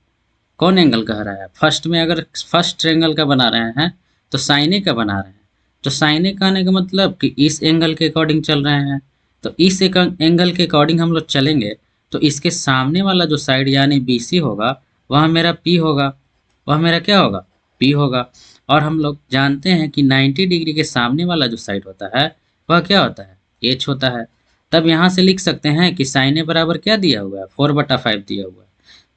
कौन एंगल कह रहा है। फर्स्ट में अगर फर्स्ट ट्रायंगल का बना रहे हैं तो साइन ए का बना रहे हैं, तो साइन ए का आने का मतलब कि इस एंगल के अकॉर्डिंग चल रहे हैं। तो इस एंगल के अकॉर्डिंग हम लोग चलेंगे तो इसके सामने वाला जो साइड यानी बी सी होगा वह मेरा पी होगा, वह मेरा क्या होगा, पी होगा। और हम लोग जानते हैं कि 90 डिग्री के सामने वाला जो साइड होता है वह क्या होता है, एच होता है। तब यहाँ से लिख सकते हैं कि साइन ए बराबर क्या दिया हुआ है, 4/5 दिया हुआ है।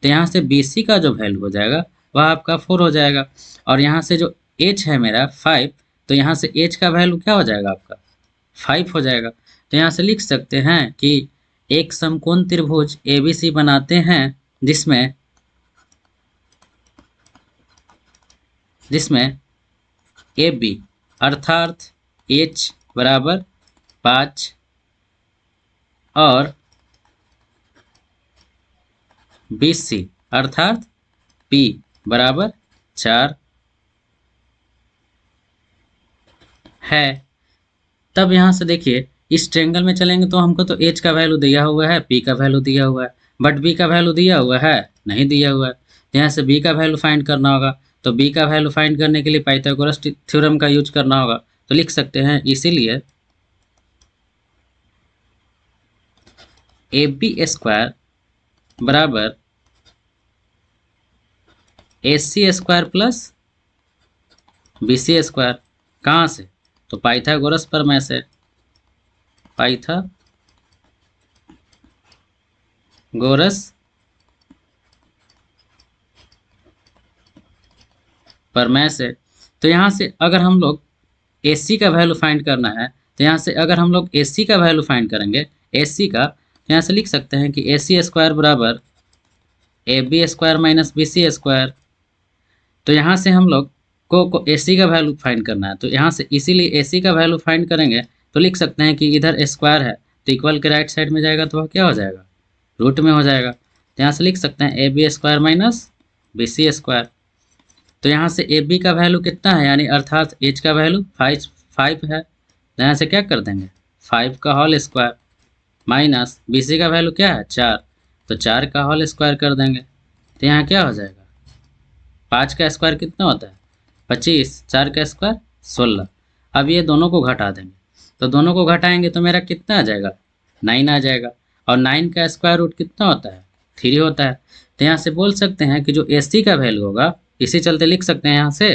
तो यहाँ से बी सी का जो वैल्यू हो जाएगा वह आपका 4 हो जाएगा। और यहाँ से जो एच है मेरा 5, तो यहाँ से एच का वैल्यू क्या हो जाएगा आपका, 5 हो जाएगा। तो यहाँ से लिख सकते हैं कि एक समकोण त्रिभुज एबीसी बनाते हैं जिसमें ए बी अर्थात एच बराबर 5 और बी सी अर्थात पी बराबर 4 है। तब यहाँ से देखिए इस ट्रायंगल में चलेंगे तो हमको तो एच का वैल्यू दिया हुआ है, पी का वैल्यू दिया हुआ है, बट बी का वैल्यू दिया हुआ है, नहीं दिया हुआ है। तो यहाँ से बी का वैल्यू फाइंड करना होगा। तो बी का वैल्यू फाइंड करने के लिए पाइथागोरस थ्योरम का यूज करना होगा। तो लिख सकते हैं इसीलिए ए बी स्क्वायर बराबर A C square plus B C square. कहाँ से, तो पाइथागोरस प्रमेय से, पाइथागोरस प्रमेय से। तो यहाँ से अगर हम लोग ए सी का वैल्यू फाइंड करना है तो यहाँ से अगर हम लोग ए सी का वैल्यू फाइंड करेंगे, ए सी का, तो यहाँ से लिख सकते हैं कि ए सी स्क्वायर बराबर A B square minus B C square. तो यहाँ से हम लोग को ए सी का वैल्यू फाइंड करना है, तो यहाँ से इसीलिए ए सी का वैल्यू फाइंड करेंगे तो लिख सकते हैं कि इधर स्क्वायर है तो इक्वल के राइट साइड में जाएगा तो वह क्या हो जाएगा, रूट में हो जाएगा। तो यहाँ से लिख सकते हैं A B square minus B C square. तो यहाँ से ए बी का वैल्यू कितना है, यानी अर्थात एच का वैल्यू 5 है। तो यहाँ से क्या कर देंगे, 5 का whole square minus B C का वैल्यू क्या है, 4, तो 4 का होल स्क्वायर कर देंगे। तो यहाँ क्या हो जाएगा, 5 का स्क्वायर कितना होता है 25, 4 का स्क्वायर 16। अब ये दोनों को घटा देंगे, तो दोनों को घटाएंगे तो मेरा कितना आ जाएगा, 9 आ जाएगा। और 9 का स्क्वायर रूट कितना होता है, 3 होता है। तो यहाँ से बोल सकते हैं कि जो एस सी का वैल्यू होगा, इसी चलते लिख सकते हैं यहाँ से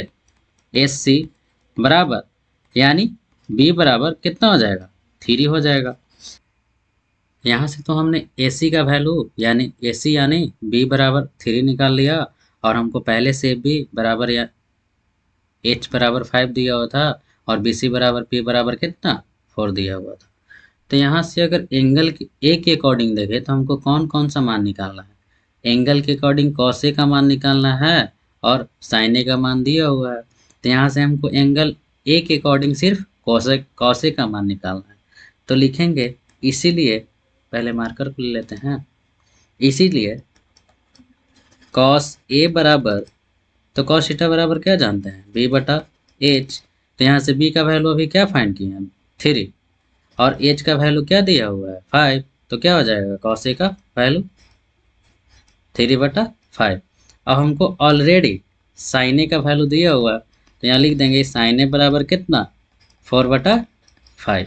एस सी बराबर, यानी बी बराबर कितना हो जाएगा, 3 हो जाएगा। यहाँ से तो हमने ए सी का वैल्यू यानी ए सी यानी बी बराबर 3 निकाल लिया, और हमको पहले से बी बराबर या एच बराबर 5 दिया हुआ था और बी सी बराबर पी बराबर कितना 4 दिया हुआ था। तो यहाँ से अगर एंगल की ए के अकॉर्डिंग देखें तो हमको कौन कौन सा मान निकालना है, एंगल के अकॉर्डिंग कॉस ए का मान निकालना है और साइन ए का मान दिया हुआ है। तो यहाँ से हमको एंगल ए के अकॉर्डिंग सिर्फ कॉस ए का मान निकालना है। तो लिखेंगे इसीलिए, पहले मार्कर को ले लेते हैं, इसीलिए कॉस ए बराबर, तो कॉस थीटा बराबर क्या जानते हैं, बी बटा एच। तो यहाँ से बी का वैल्यू अभी क्या फाइंड किए हैं, 3, और एच का वैल्यू क्या दिया हुआ है 5, तो क्या हो जाएगा कॉस ए का वैल्यू 3/5। अब हमको ऑलरेडी साइन ए का वैल्यू दिया हुआ है तो यहाँ लिख देंगे साइन ए बराबर कितना 4/5।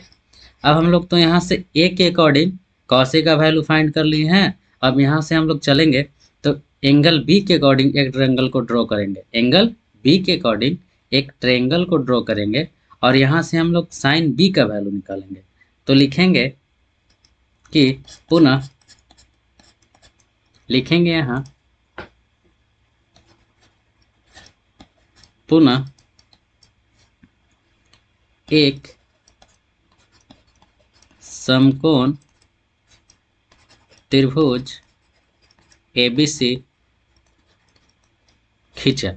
अब हम लोग तो यहाँ से ए के अकॉर्डिंग कॉस ए का वैल्यू फाइंड कर लिए हैं। अब यहाँ से हम लोग चलेंगे तो एंगल बी के अकॉर्डिंग एक ट्रायंगल को ड्रॉ करेंगे, एंगल बी के अकॉर्डिंग एक ट्रायंगल को ड्रॉ करेंगे और यहाँ से हम लोग साइन बी का वैल्यू निकालेंगे। तो लिखेंगे कि पुनः लिखेंगे यहाँ पुनः एक समकोण त्रिभुज एबीसी खींचा।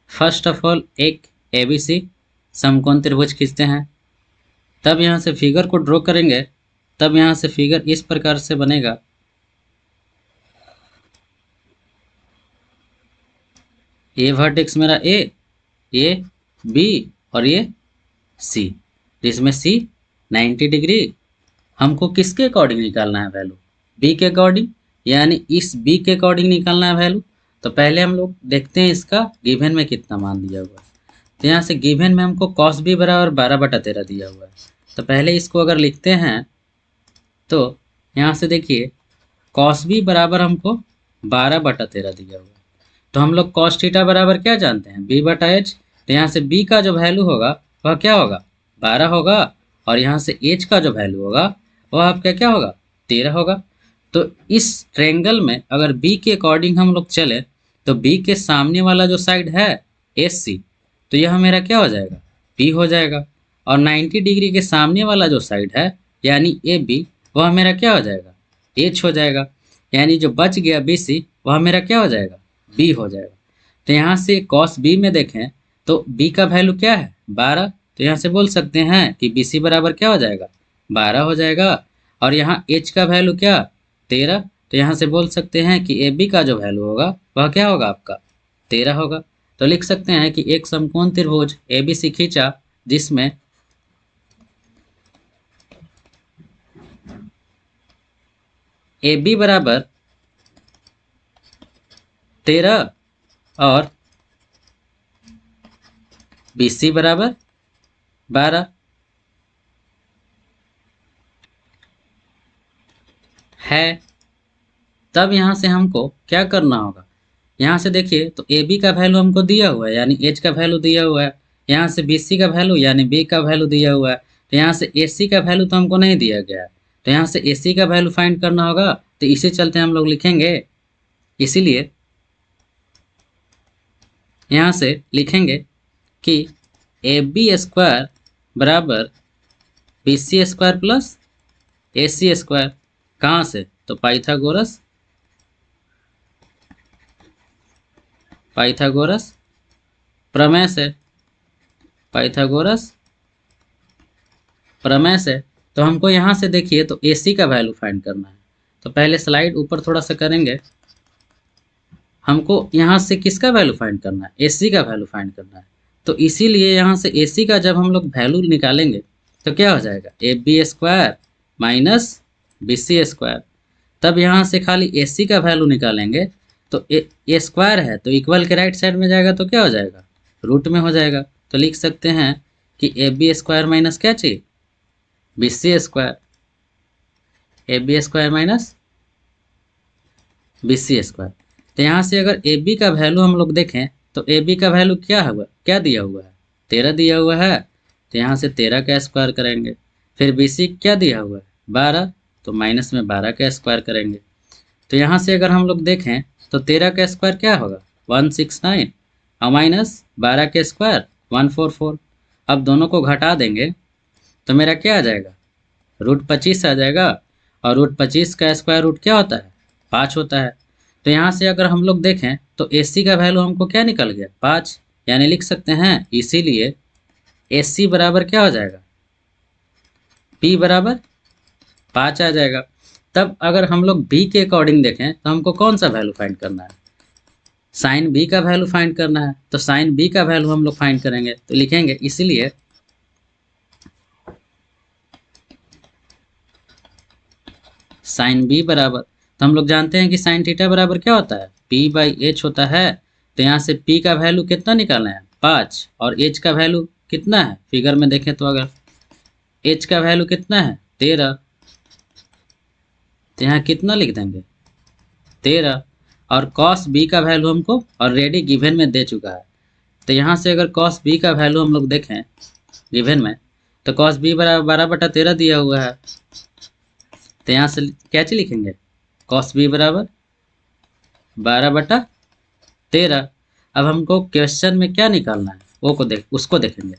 फर्स्ट ऑफ ऑल एक एबीसी समकोण त्रिभुज खींचते हैं, तब यहाँ से फिगर को ड्रॉ करेंगे, तब यहाँ से फिगर इस प्रकार से बनेगा। ये वर्टेक्स मेरा ए बी और ये सी, जिसमें सी 90 डिग्री हमको किसके अकॉर्डिंग निकालना है वैल्यू, बी के अकॉर्डिंग, यानी इस बी के अकॉर्डिंग निकालना है वैल्यू। तो पहले हम लोग देखते हैं इसका गिवन में कितना मान दिया हुआ है। तो यहाँ से गिवन में हमको कॉस बी बराबर 12/13 दिया हुआ है। तो पहले इसको अगर लिखते हैं तो यहाँ से देखिए कॉस बी बराबर हमको 12/13 दिया हुआ है। तो हम लोग कॉस थीटा बराबर क्या जानते हैं, b/h। तो यहाँ से b का जो वैल्यू होगा वह क्या होगा, 12 होगा, और यहाँ से h का जो वैल्यू होगा वह आपका क्या होगा, 13 होगा। तो इस ट्रेंगल में अगर b के अकॉर्डिंग हम लोग चले तो b के सामने वाला जो साइड है SC, तो यह मेरा क्या हो जाएगा, p हो जाएगा। और 90 डिग्री के सामने वाला जो साइड है यानी AB, वह मेरा क्या हो जाएगा, H हो जाएगा। यानी जो बच गया BC वह मेरा क्या हो जाएगा, बी हो जाएगा। तो यहाँ से कॉस बी में देखें तो बी का वैल्यू क्या है, 12। तो यहाँ से बोल सकते हैं कि बी सी बराबर क्या हो जाएगा, 12 हो जाएगा। और यहाँ एच का वैल्यू क्या, 13। तो यहाँ से बोल सकते हैं कि ए बी का जो वैल्यू होगा वह क्या होगा आपका, 13 होगा। तो लिख सकते हैं कि एक समकोण त्रिभुज ए बी सी खींचा जिसमें ए बी बराबर 13 और बी सी बराबर 12 है। तब यहाँ से हमको क्या करना होगा, यहाँ से देखिए तो ए बी का वैल्यू हमको दिया हुआ है यानी एच का वैल्यू दिया हुआ है, यहाँ से बी सी का वैल्यू यानी बी का वैल्यू दिया हुआ है। तो यहाँ से ए सी का वैल्यू तो हमको नहीं दिया गया है, तो यहाँ से ए सी का वैल्यू फाइंड करना होगा। तो इसी चलते हम लोग लिखेंगे, इसीलिए यहाँ से लिखेंगे कि ए बी स्क्वायर बराबर बी सी स्क्वायर प्लस ए सी स्क्वायर। कहाँ से, तो पाइथागोरस प्रमेय से, पाइथागोरस प्रमेय से। तो हमको यहाँ से देखिए तो ए सी का वैल्यू फाइंड करना है। तो पहले स्लाइड ऊपर थोड़ा सा करेंगे, हमको यहाँ से किसका वैल्यू फाइंड करना है, ए सी का वैल्यू फाइंड करना है। तो इसीलिए यहाँ से ए सी का जब हम लोग वैल्यू निकालेंगे तो क्या हो जाएगा, A B square minus B C square. तब यहाँ से खाली ए सी का वैल्यू निकालेंगे तो ए स्क्वायर है तो इक्वल के राइट साइड में जाएगा तो क्या हो जाएगा, रूट में हो जाएगा। तो लिख सकते हैं कि ए बी स्क्वायर माइनस क्या चाहिए, B C square, A B square minus B C square. तो यहाँ से अगर ए बी का वैल्यू हम लोग देखें तो ए बी का वैल्यू क्या हुआ, क्या दिया हुआ है, 13 दिया हुआ है। तो यहाँ से 13 का स्क्वायर करेंगे। फिर बी सी क्या दिया हुआ है, 12, तो माइनस में 12 का स्क्वायर करेंगे। तो यहाँ से अगर हम लोग देखें तो 13 का स्क्वायर क्या होगा, 169, और माइनस 12 का स्क्वायर 144। अब दोनों को घटा देंगे तो मेरा क्या आ जाएगा, √25 आ जाएगा। और √25 का स्क्वायर रूट क्या होता है, 5 होता है। तो यहाँ से अगर हम लोग देखें तो ए सी का वैल्यू हमको क्या निकल गया, 5। यानी लिख सकते हैं इसीलिए ए सी बराबर क्या हो जाएगा, पी बराबर 5 आ जाएगा। तब अगर हम लोग बी के अकॉर्डिंग देखें तो हमको कौन सा वैल्यू फाइंड करना है, साइन बी का वैल्यू फाइंड करना है। तो साइन बी का वैल्यू हम लोग फाइंड करेंगे तो लिखेंगे इसीलिए साइन बी बराबर, तो हम लोग जानते हैं कि साइन थीटा बराबर क्या होता है, p/h होता है। तो यहाँ से p का वैल्यू कितना निकालना है, 5, और h का वैल्यू कितना है, फिगर में देखें तो अगर h का वैल्यू कितना है, 13। तो यहाँ कितना लिख देंगे, 13। और cos b का वैल्यू हमको ऑलरेडी गिवन में दे चुका है। तो यहाँ से अगर cos b का वैल्यू हम लोग देखें गिवन में तो cos b बराबर 12/13 दिया हुआ है। तो यहाँ से क्या चीज लिखेंगे, cos b बराबर 12/13। अब हमको क्वेश्चन में क्या निकालना है वो को उसको देखेंगे।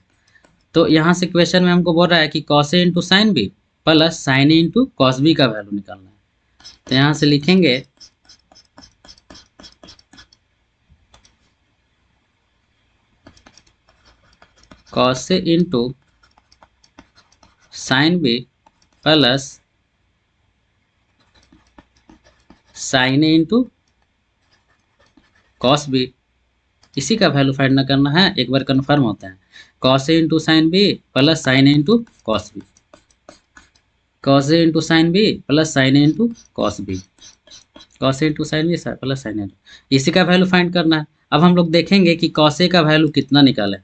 तो यहाँ से क्वेश्चन में हमको बोल रहा है कि cos a into sine B plus sine A into cos B का वैल्यू निकालना है। तो यहाँ से लिखेंगे cos A into sine B plus sine A into cos B. इसी का वैल्यू फाइंड करना है, एक बार कन्फर्म होता है। Cos A into sine B plus sine A into cos B, cos A into sine B plus sine A into cos B, cos A into sine B plus sine A, इसी का वैल्यू फाइंड करना है। अब हम लोग देखेंगे कि कॉस ए का वैल्यू कितना निकाले।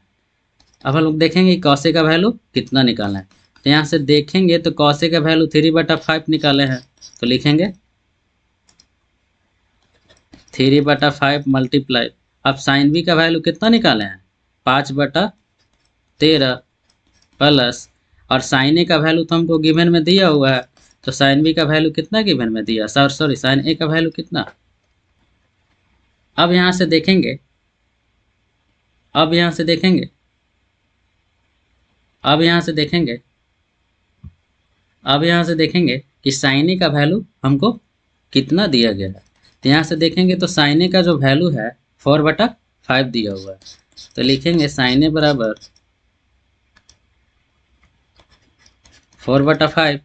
अब हम लोग देखेंगे कि कॉस ए का वैल्यू कितना निकालना है। तो यहाँ से देखेंगे तो कॉस ए का वैल्यू 3/5 निकाले हैं, तो लिखेंगे 3/5 मल्टीप्लाई। अब साइन बी का वैल्यू कितना निकाले हैं, 5/13 प्लस, और साइन ए का वैल्यू तो हमको गिवन में दिया हुआ है, तो साइन बी का वैल्यू कितना गिवन में दिया, सॉरी साइन ए का वैल्यू कितना। अब यहाँ से देखेंगे, अब यहाँ से देखेंगे, अब यहाँ से देखेंगे, अब यहाँ से देखेंगे कि साइन ए का वैल्यू हमको कितना दिया गया है। तो यहाँ से देखेंगे तो साइन ए का जो वैल्यू है 4/5 दिया हुआ है, तो लिखेंगे साइन ए बराबर 4/5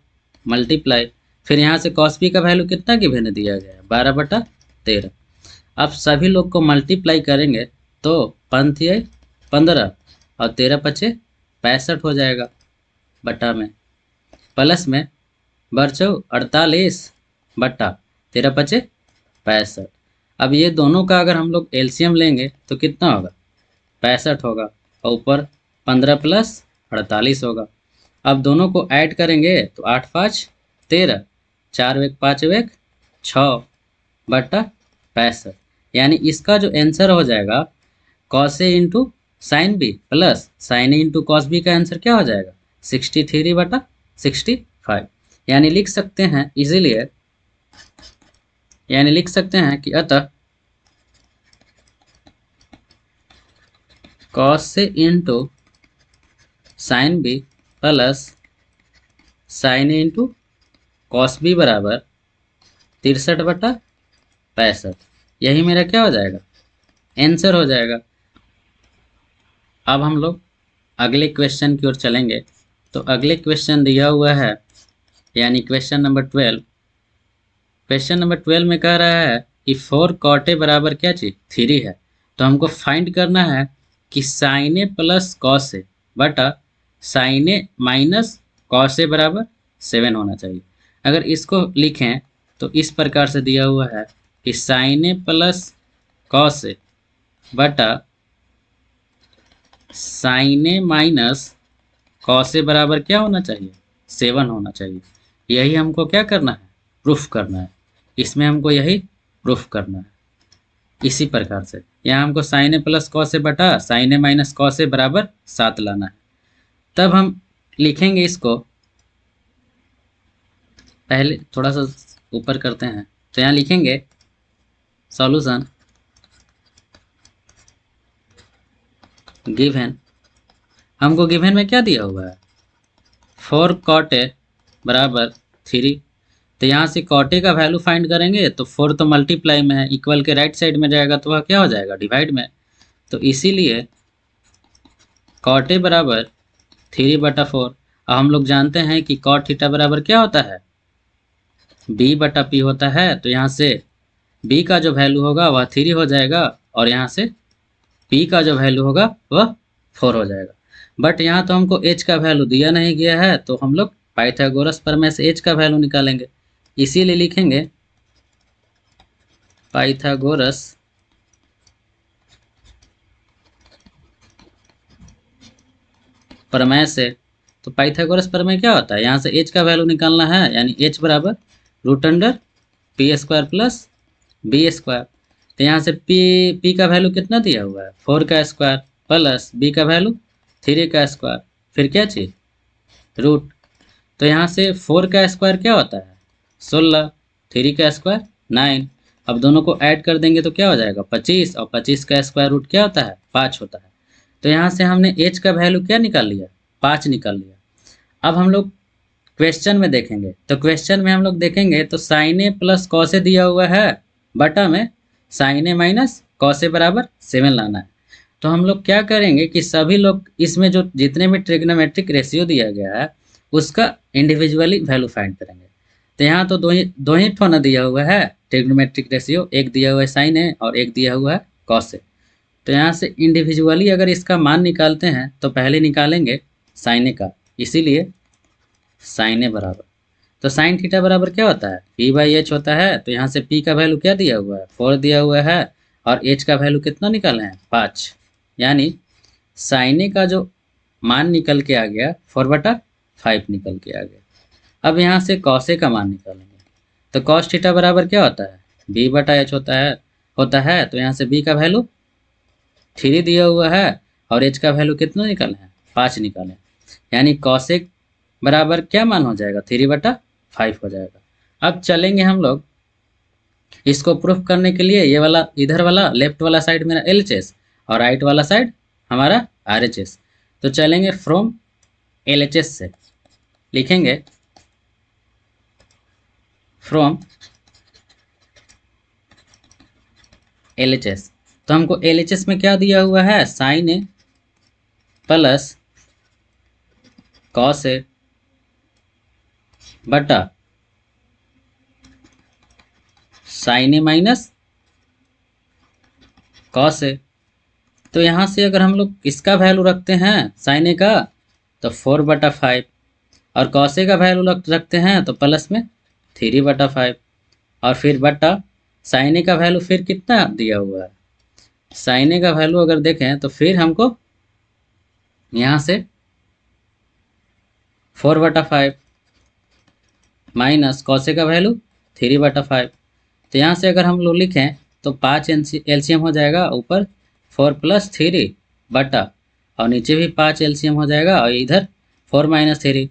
मल्टीप्लाई, फिर यहाँ से कॉस बी का वैल्यू कितना गिवन दिया गया है 12/13। अब सभी लोग को मल्टीप्लाई करेंगे तो 5×15 और 13×5 65 हो जाएगा, बटा में प्लस में बरचौ 48/13×5 65। अब ये दोनों का अगर हम लोग एलसीएम लेंगे तो कितना होगा, 65 होगा, और ऊपर 15 + 48 होगा। अब दोनों को ऐड करेंगे तो 8×5 13, 4×1 5×1 6/65, यानी इसका जो आंसर हो जाएगा cos A into sine B plus sine A into cos B का आंसर क्या हो जाएगा 63/65। यानी लिख सकते हैं इजीली, यानी लिख सकते हैं कि अतः cos A into sine B plus sine A into cos B बराबर 63/65। यही मेरा क्या हो जाएगा, आंसर हो जाएगा। अब हम लोग अगले क्वेश्चन की ओर चलेंगे। तो अगले क्वेश्चन दिया हुआ है, यानी क्वेश्चन नंबर 12। क्वेश्चन नंबर 12 में कह रहा है कि 4 cot A बराबर क्या चीज़ 3 है। तो हमको फाइंड करना है कि साइन ए प्लस कॉस ए बटा sign A minus cos A बराबर 7 होना चाहिए। अगर इसको लिखें तो इस प्रकार से दिया हुआ है कि साइन ए प्लस कॉस ए बटा sign A minus cos A बराबर क्या होना चाहिए 7 होना चाहिए। यही हमको क्या करना है, प्रूफ करना है। इसमें हमको यही प्रूफ करना है। इसी प्रकार से यहाँ हमको साइन ए प्लस कॉस ए बटा sign A minus cos A बराबर 7 लाना है। तब हम लिखेंगे इसको, पहले थोड़ा सा ऊपर करते हैं। तो यहाँ लिखेंगे सॉल्यूशन गिवन, हमको गिवन में क्या दिया हुआ है 4 cot A बराबर 3। तो यहाँ से cot A का वैल्यू फाइंड करेंगे तो 4 तो मल्टीप्लाई में है, इक्वल के राइट साइड में जाएगा तो वह क्या हो जाएगा डिवाइड में। तो इसीलिए cot A बराबर 3/4। अब हम लोग जानते हैं कि cot थीटा बराबर क्या होता है B/P होता है। तो यहाँ से B का जो वैल्यू होगा वह 3 हो जाएगा, और यहाँ से P का जो वैल्यू होगा वह 4 हो जाएगा। बट यहाँ तो हमको H का वैल्यू दिया नहीं गया है, तो हम लोग पाइथागोरस प्रमेय से H का वैल्यू निकालेंगे। इसीलिए लिखेंगे पाइथागोरस प्रमेय से। तो पाइथागोरस प्रमेय क्या होता है, यहाँ से H का वैल्यू निकालना है, यानी H बराबर √P² प्लस B²। तो यहाँ से P का वैल्यू कितना दिया हुआ है 4 का स्क्वायर प्लस B का वैल्यू 3 का स्क्वायर, फिर क्या चीज़ रूट। तो यहाँ से 4 का स्क्वायर क्या होता है 16, 3 का स्क्वायर 9। अब दोनों को ऐड कर देंगे तो क्या हो जाएगा 25, और 25 का स्क्वायर रूट क्या होता है 5 होता है। तो यहाँ से हमने H का वैल्यू क्या निकाल लिया 5 निकाल लिया। अब हम लोग क्वेश्चन में देखेंगे, तो क्वेश्चन में हम लोग देखेंगे तो साइन ए प्लस कॉस ए दिया हुआ है, बटा में sign A minus cos A बराबर 7 लाना है। तो हम लोग क्या करेंगे कि सभी लोग इसमें जो जितने भी ट्रिग्नोमेट्रिक रेशियो दिया गया है उसका इंडिविजुअली वैल्यू फाइंड करेंगे। तो यहाँ तो दो ही ठो ना दिया हुआ है ट्रिग्नोमेट्रिक रेशियो, एक दिया हुआ है साइन ए और एक दिया हुआ है कॉस ए। तो यहाँ से इंडिविजुअली अगर इसका मान निकालते हैं तो पहले निकालेंगे साइन ए का, इसीलिए साइन ए बराबर, तो साइन थीटा बराबर क्या होता है पी बाई एच होता है। तो यहाँ से पी का वैल्यू क्या दिया हुआ है 4 दिया हुआ है और एच का वैल्यू कितना निकाले हैं 5, यानी साइन ए का जो मान निकल के आ गया 4/5 निकल के आ गया। अब यहाँ से कॉस ए का मान निकालेंगे तो कॉस थीटा बराबर क्या होता है b/h होता है। तो यहाँ से b का वैल्यू 3 दिया हुआ है और h का वैल्यू कितना निकाले हैं 5 निकाले, यानी कॉस ए बराबर क्या मान हो जाएगा 3/5 हो जाएगा। अब चलेंगे हम लोग इसको प्रूफ करने के लिए, ये वाला इधर वाला लेफ्ट वाला साइड मेरा LHS और राइट वाला साइड हमारा RHS। तो चलेंगे फ्रॉम LHS से, लिखेंगे फ्रॉम LHS। तो हमको LHS में क्या दिया हुआ है साइन ए प्लस कॉस ए बटा sign A minus cos A. तो यहाँ से अगर हम लोग इसका वैल्यू रखते हैं साइन ए का तो 4/5 और कॉस ए का वैल्यू रखते हैं तो प्लस में 3/5 और फिर बटा साइन ए का वैल्यू फिर कितना दिया हुआ है, साइन ए का वैल्यू अगर देखें तो फिर हमको यहाँ से 4/5 माइनस कॉस ए का वैल्यू 3/5। तो यहाँ से अगर हम लोग लिखें तो 5 LCM हो जाएगा, ऊपर 4 + 3 बटा और नीचे भी 5 LCM हो जाएगा और इधर 4 - 3,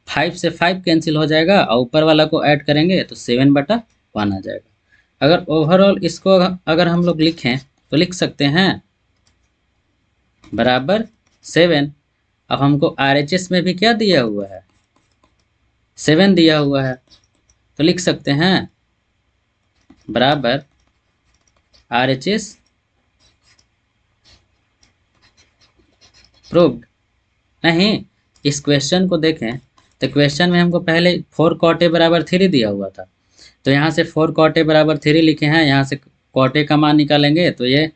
5 से 5 कैंसिल हो जाएगा और ऊपर वाला को ऐड करेंगे तो 7/1 आ जाएगा। अगर ओवरऑल इसको अगर हम लोग लिखें तो लिख सकते हैं बराबर 7। अब हमको RHS में भी क्या दिया हुआ है 7 दिया हुआ है, तो लिख सकते हैं बराबर RHS प्रूव्ड। नहीं, इस क्वेश्चन को देखें तो क्वेश्चन में हमको पहले 4 cot A बराबर 3 दिया हुआ था, तो यहाँ से 4 cot A बराबर 3 लिखे हैं, यहाँ से cot A का मान निकालेंगे तो ये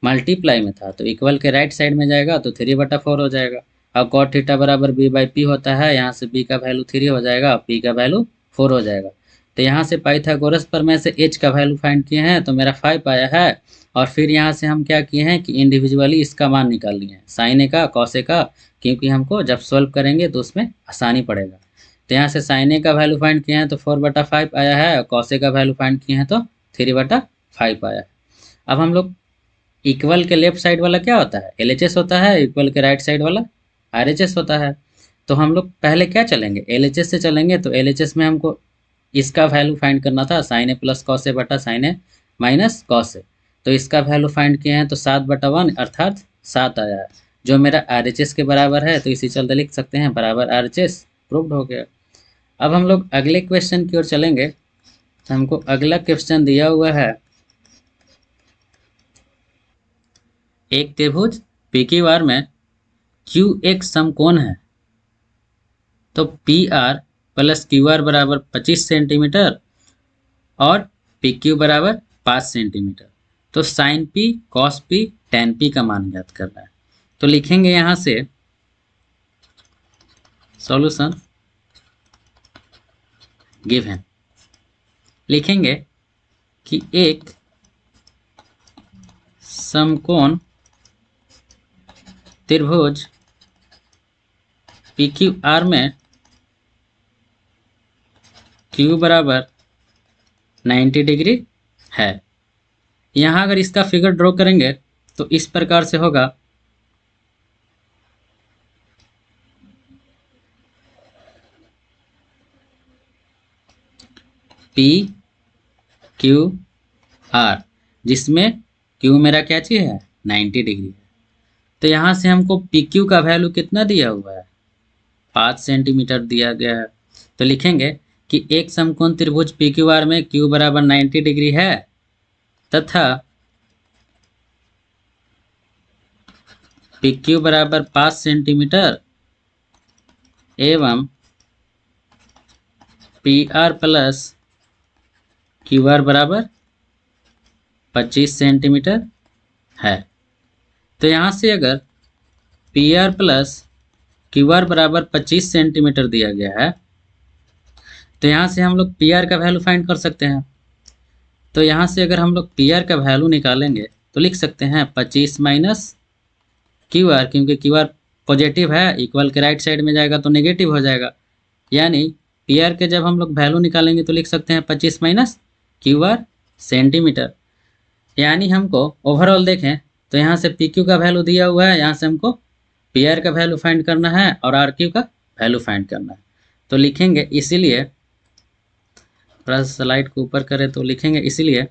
मल्टीप्लाई में था तो इक्वल के राइट साइड में जाएगा तो 3/4 हो जाएगा। अब cot थीटा बराबर b/p होता है, यहाँ से b का वैल्यू 3 हो जाएगा और p का वैल्यू 4 हो जाएगा। तो यहाँ से पाइथागोरस पर में से h का वैल्यू फाइंड किए हैं तो मेरा 5 आया है और फिर यहाँ से हम क्या किए हैं कि इंडिविजुअली इसका मान निकाल लिए हैं साइन ए का कॉस ए का, क्योंकि हमको जब सॉल्व करेंगे तो उसमें आसानी पड़ेगा। तो यहाँ से साइन ए का वैल्यू फाइंड किए हैं तो 4/5 आया है और कॉस ए का वैल्यू फाइंड किए हैं तो 3/5 आया है। अब हम लोग इक्वल के लेफ्ट साइड वाला क्या होता है LHS होता है, इक्वल के राइट साइड वाला RHS होता है। तो हम लोग पहले क्या चलेंगे LHS से चलेंगे, तो LHS में हमको इसका वैल्यू फाइंड करना था साइन ए प्लस कॉस ए बटा sign A minus cos A. तो इसका वैल्यू फाइंड किए हैं तो 7/1 अर्थात 7 आया है, जो मेरा RHS के बराबर है, तो इसी चलते लिख सकते हैं बराबर RHS प्रूव्ड हो गया। अब हम लोग अगले क्वेश्चन की ओर चलेंगे। तो हमको अगला क्वेश्चन दिया हुआ है एक त्रिभुज PQR में Q एक समकोण है, तो PR + QR बराबर 25 सेंटीमीटर और PQ बराबर 5 सेंटीमीटर। तो sine P cos P tan P का मान ज्ञात करना है। तो लिखेंगे यहाँ से सॉल्यूशन गिवन, लिखेंगे कि एक समकोण त्रिभुज PQR में Q बराबर 90 डिग्री है। यहाँ अगर इसका फिगर ड्रॉ करेंगे तो इस प्रकार से होगा, PQR, जिसमें Q मेरा क्या चीज़ है 90 डिग्री है। तो यहाँ से हमको PQ का वैल्यू कितना दिया हुआ है 5 सेंटीमीटर दिया गया है। तो लिखेंगे कि एक समकोण त्रिभुज PQR में Q बराबर 90 डिग्री है तथा पी क्यू बराबर 5 सेंटीमीटर एवं P R plus Q R बराबर 25 सेंटीमीटर है। तो यहाँ से अगर P R plus Q R बराबर 25 सेंटीमीटर दिया गया है तो यहाँ से हम लोग पी आर का वैल्यू फाइंड कर सकते हैं। तो यहाँ से अगर हम लोग पी आर का वैल्यू निकालेंगे तो लिख सकते हैं 25 माइनस क्यू आर, क्योंकि क्यू आर पॉजिटिव है, इक्वल के राइट साइड में जाएगा तो नेगेटिव हो जाएगा। यानी पी आर के जब हम लोग वैल्यू निकालेंगे तो लिख सकते हैं 25 माइनस क्यू आर सेंटीमीटर। यानी हमको ओवरऑल देखें तो यहाँ से पी क्यू का वैल्यू दिया हुआ है, यहाँ से हमको पी आर का वैल्यू फाइंड करना है और आर क्यू का वैल्यू फाइंड करना है। तो लिखेंगे, इसीलिए थोड़ा सा स्लाइड को ऊपर करें तो लिखेंगे, इसीलिए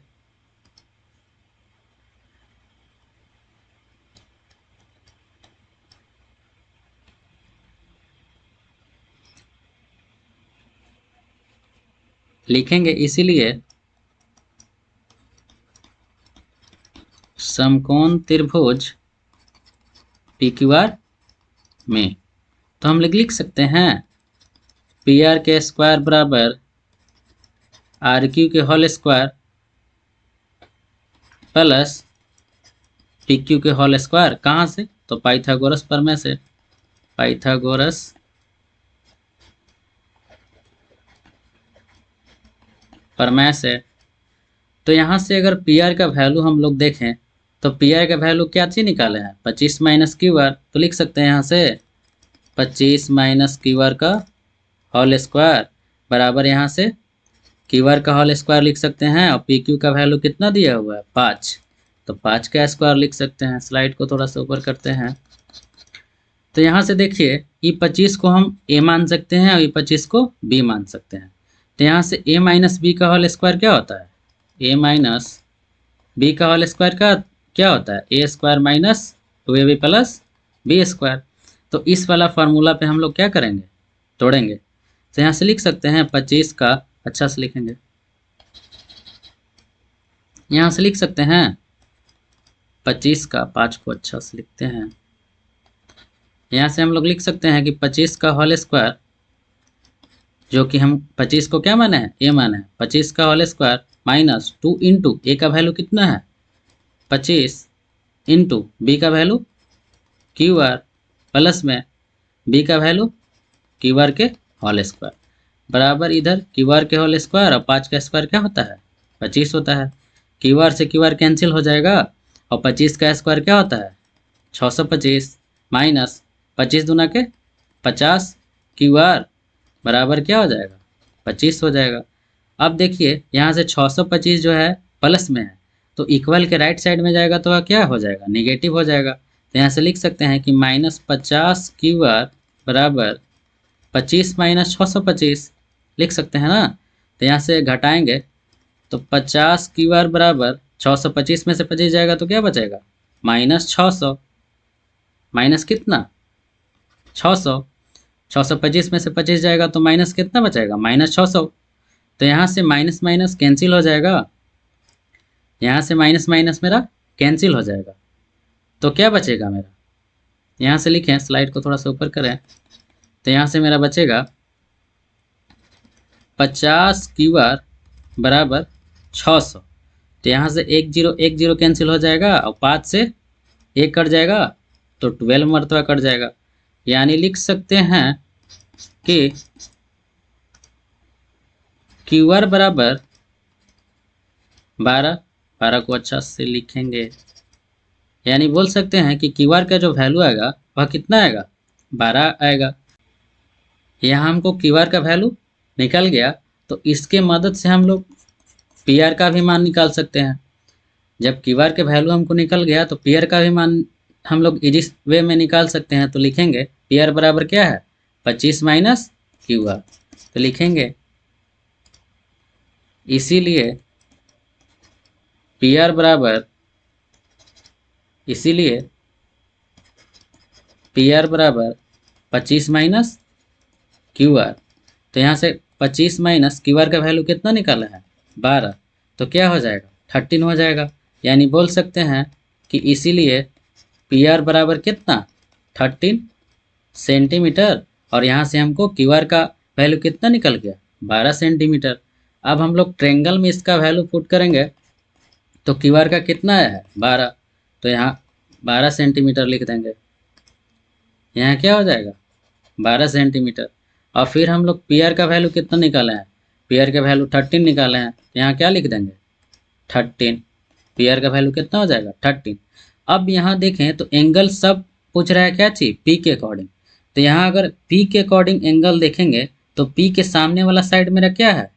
समकोण त्रिभुज पी क्यू आर में तो हम लिख सकते हैं पी आर के स्क्वायर बराबर आर क्यू के whole square plus P Q के होल स्क्वायर। कहाँ से? तो पाइथागोरस प्रमेय से। पाइथागोरस प्रमेय से। तो यहाँ से अगर पी आर का वैल्यू हम लोग देखें तो पी आर का वैल्यू क्या चीज निकाले हैं? 25 माइनस क्यू आर। तो लिख सकते हैं यहाँ से 25 माइनस क्यू आर का होल स्क्वायर बराबर यहाँ से क्यू आर का होल स्क्वायर लिख सकते हैं और पी क्यू का वैल्यू कितना दिया हुआ है? 5। तो 5 का स्क्वायर लिख सकते हैं। स्लाइड को थोड़ा सा ऊपर करते हैं। तो यहाँ से देखिए, ई 25 को हम ए मान सकते हैं और ई 25 को बी मान सकते हैं। तो यहाँ से ए माइनस बी का होल स्क्वायर क्या होता है? ए माइनस बी का होल स्क्वायर का क्या होता है? A square minus 2ab plus B square. तो इस वाला फार्मूला पे हम लोग क्या करेंगे? तोड़ेंगे। तो यहाँ से लिख सकते हैं 25 का, अच्छा से लिखेंगे, यहाँ से लिख सकते हैं 25 का, 5 को अच्छा से लिखते हैं। यहाँ से हम लोग लिख सकते हैं कि 25 का होल स्क्वायर, जो कि हम 25 को क्या माने हैं? ए माने हैं। 25 का होल स्क्वायर माइनस 2 इंटू ए का वैल्यू कितना है? 25 इंटू बी का वैल्यू क्यू आर प्लस में बी का वैल्यू क्यू आर के होल स्क्वायर बराबर इधर क्यू आर के होल स्क्वायर और 5 का स्क्वायर क्या होता है? 25 होता है। क्यू आर से क्यू आर कैंसिल हो जाएगा और 25 का स्क्वायर क्या होता है? 625 माइनस 25 दूना के 50 क्यू आर बराबर क्या हो जाएगा? 25 हो जाएगा। अब देखिए यहाँ से 625 जो है प्लस में है तो इक्वल के राइट साइड में जाएगा तो क्या हो जाएगा? निगेटिव हो जाएगा। तो यहाँ से लिख सकते हैं कि माइनस 50 क्यू आर बराबर 25 माइनस 625 लिख सकते हैं ना। तो यहाँ से घटाएंगे तो 50 क्यू आर बराबर 625 में से 25 जाएगा तो क्या बचेगा? माइनस 600। माइनस कितना? 600। 625 में से 25 जाएगा तो माइनस कितना बचेगा? माइनस 600। तो यहाँ से माइनस माइनस कैंसिल हो जाएगा, यहाँ से माइनस माइनस मेरा कैंसिल हो जाएगा। तो क्या बचेगा मेरा? यहाँ से लिखें, स्लाइड को थोड़ा सा ऊपर करें, तो यहाँ से मेरा बचेगा 50 क्यू आर बराबर 600। तो यहाँ से 1 0 कैंसिल हो जाएगा और 5 से 1 कट जाएगा तो 12 मरतबा कट जाएगा। यानी लिख सकते हैं कि क्यू आर बराबर 12 को अच्छा से लिखेंगे। यानी बोल सकते हैं कि क्यू आर का जो वैल्यू आएगा वह कितना आएगा? 12 आएगा। यहाँ हमको क्यू आर का वैल्यू निकल गया तो इसके मदद से हम लोग पी आर का भी मान निकाल सकते हैं। जब क्यू आर के वैल्यू हमको निकल गया तो पी आर का भी मान हम लोग इजी वे में निकाल सकते हैं। तो लिखेंगे पी आर बराबर क्या है? 25 माइनस क्यू आर। तो लिखेंगे इसीलिए पी आर बराबर, इसीलिए पी आर बराबर 25 माइनस क्यू आर। तो यहाँ से 25 माइनस क्यू आर का वैल्यू कितना निकाला है? 12। तो क्या हो जाएगा? 13 हो जाएगा। यानी बोल सकते हैं कि इसीलिए पी आर बराबर कितना 13 सेंटीमीटर, और यहाँ से हमको क्यू आर का वैल्यू कितना निकल गया 12 सेंटीमीटर। अब हम लोग ट्रेंगल में इसका वैल्यू पुट करेंगे तो क्यू आर का कितना है 12, तो यहाँ 12 सेंटीमीटर लिख देंगे। यहाँ क्या हो जाएगा 12 सेंटीमीटर। और फिर हम लोग पी आर का वैल्यू कितना निकाले हैं, पी आर का वैल्यू 13 निकाले हैं, यहाँ क्या लिख देंगे 13। पी आर का वैल्यू कितना हो जाएगा 13। अब यहाँ देखें तो एंगल सब पूछ रहा है क्या चीज़ पी के अकॉर्डिंग। तो यहाँ अगर पी के अकॉर्डिंग एंगल देखेंगे तो पी के सामने वाला साइड मेरा क्या है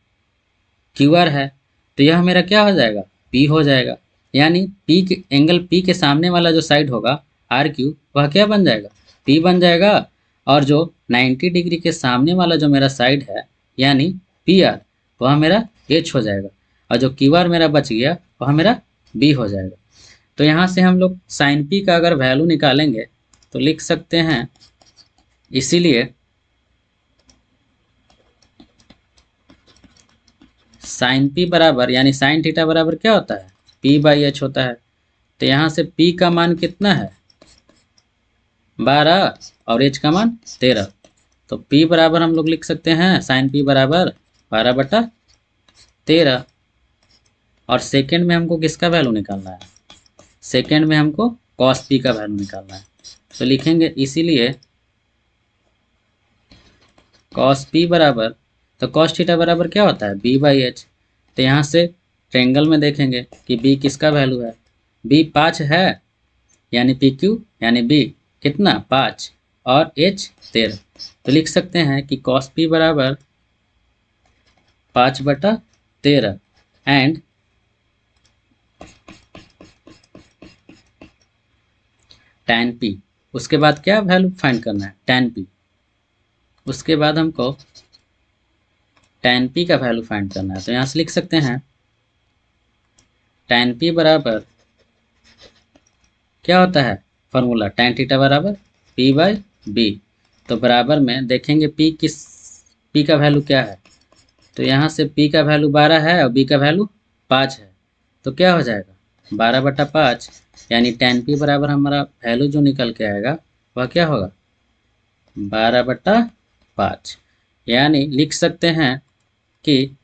क्यू आर है, तो यह मेरा क्या हो जाएगा पी हो जाएगा। यानी पी के एंगल पी के सामने वाला जो साइड होगा आर क्यू वह क्या बन जाएगा पी बन जाएगा। और जो 90 डिग्री के सामने वाला जो मेरा साइड है यानी पी आर वह मेरा एच हो जाएगा, और जो क्यू आर मेरा बच गया वह मेरा बी हो जाएगा। तो यहाँ से हम लोग साइन पी का अगर वैल्यू निकालेंगे तो लिख सकते हैं, इसीलिए साइन पी बराबर यानी साइन थीटा बराबर क्या होता है पी बाई एच होता है। तो यहाँ से पी का मान कितना है 12 और एच का मान 13, तो पी बराबर हम लोग लिख सकते हैं साइन पी बराबर 12/13। और सेकेंड में हमको किसका वैल्यू निकालना है, सेकेंड में हमको कॉस पी का वैल्यू निकालना है। तो लिखेंगे इसीलिए कॉस पी बराबर, तो कॉस थीटा बराबर क्या होता है बी बाई एच। तो यहाँ से ट्रेंगल में देखेंगे कि बी किसका वैल्यू है, बी 5 है यानी पी क्यू यानी बी कितना 5 और एच 13। तो लिख सकते हैं कि कॉस पी बराबर 5/13 एंड tan पी। उसके बाद क्या वैल्यू फाइंड करना है tan पी, उसके बाद हमको tan पी का वैल्यू फाइंड करना है। तो यहाँ से लिख सकते हैं tan पी बराबर क्या होता है फॉर्मूला tan थीटा बराबर पी बाई बी। तो बराबर में देखेंगे पी का वैल्यू क्या है, तो यहाँ से पी का वैल्यू 12 है और बी का वैल्यू 5 है, तो क्या हो जाएगा 12/5 यानी tan पी बराबर हमारा वैल्यू जो निकल के आएगा वह क्या होगा 12/5। यानी लिख सकते हैं कि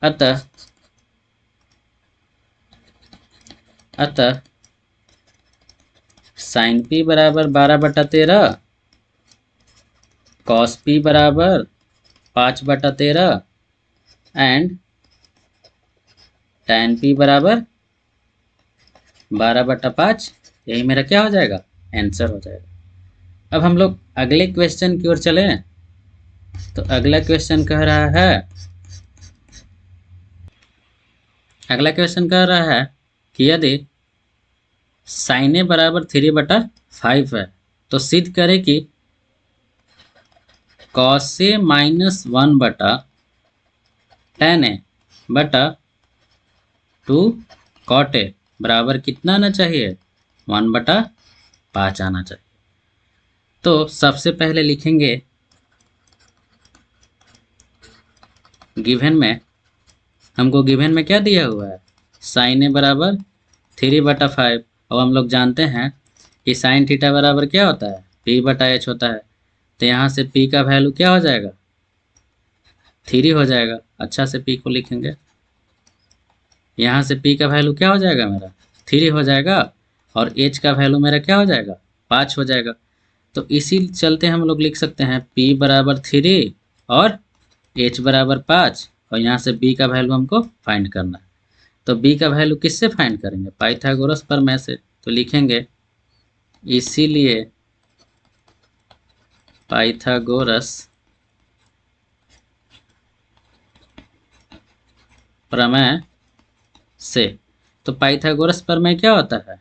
अतः साइन पी बराबर 12/13, कॉस पी बराबर 5/13 एंड tan पी बराबर 12/5। यही मेरा क्या हो जाएगा आंसर हो जाएगा। अब हम लोग अगले क्वेश्चन की ओर चले। तो अगला क्वेश्चन कह रहा है कि यदि साइन ए बराबर 3/5 है तो सिद्ध करें कि कॉस ए -1/tan ए बटा 2 कॉट ए बराबर कितना आना चाहिए 1/5 आना चाहिए। तो सबसे पहले लिखेंगे गिवन में, हमको गिवन में क्या दिया हुआ है साइन ए बराबर 3/5, और हम लोग जानते हैं कि साइन थीटा बराबर क्या होता है p/h होता है। तो यहाँ से p का वैल्यू क्या हो जाएगा 3 हो जाएगा। अच्छा से p को लिखेंगे, यहाँ से p का वैल्यू क्या हो जाएगा मेरा 3 हो जाएगा, और h का वैल्यू मेरा क्या हो जाएगा 5 हो जाएगा। तो इसी चलते हम लोग लिख सकते हैं p बराबर 3 और h बराबर 5, और यहाँ से b का वैल्यू हमको फाइंड करना है। तो b का वैल्यू किससे फाइंड करेंगे पाइथागोरस प्रमेय से। तो लिखेंगे इसीलिए पाइथागोरस प्रमेय से। तो पाइथागोरस प्रमेय क्या होता है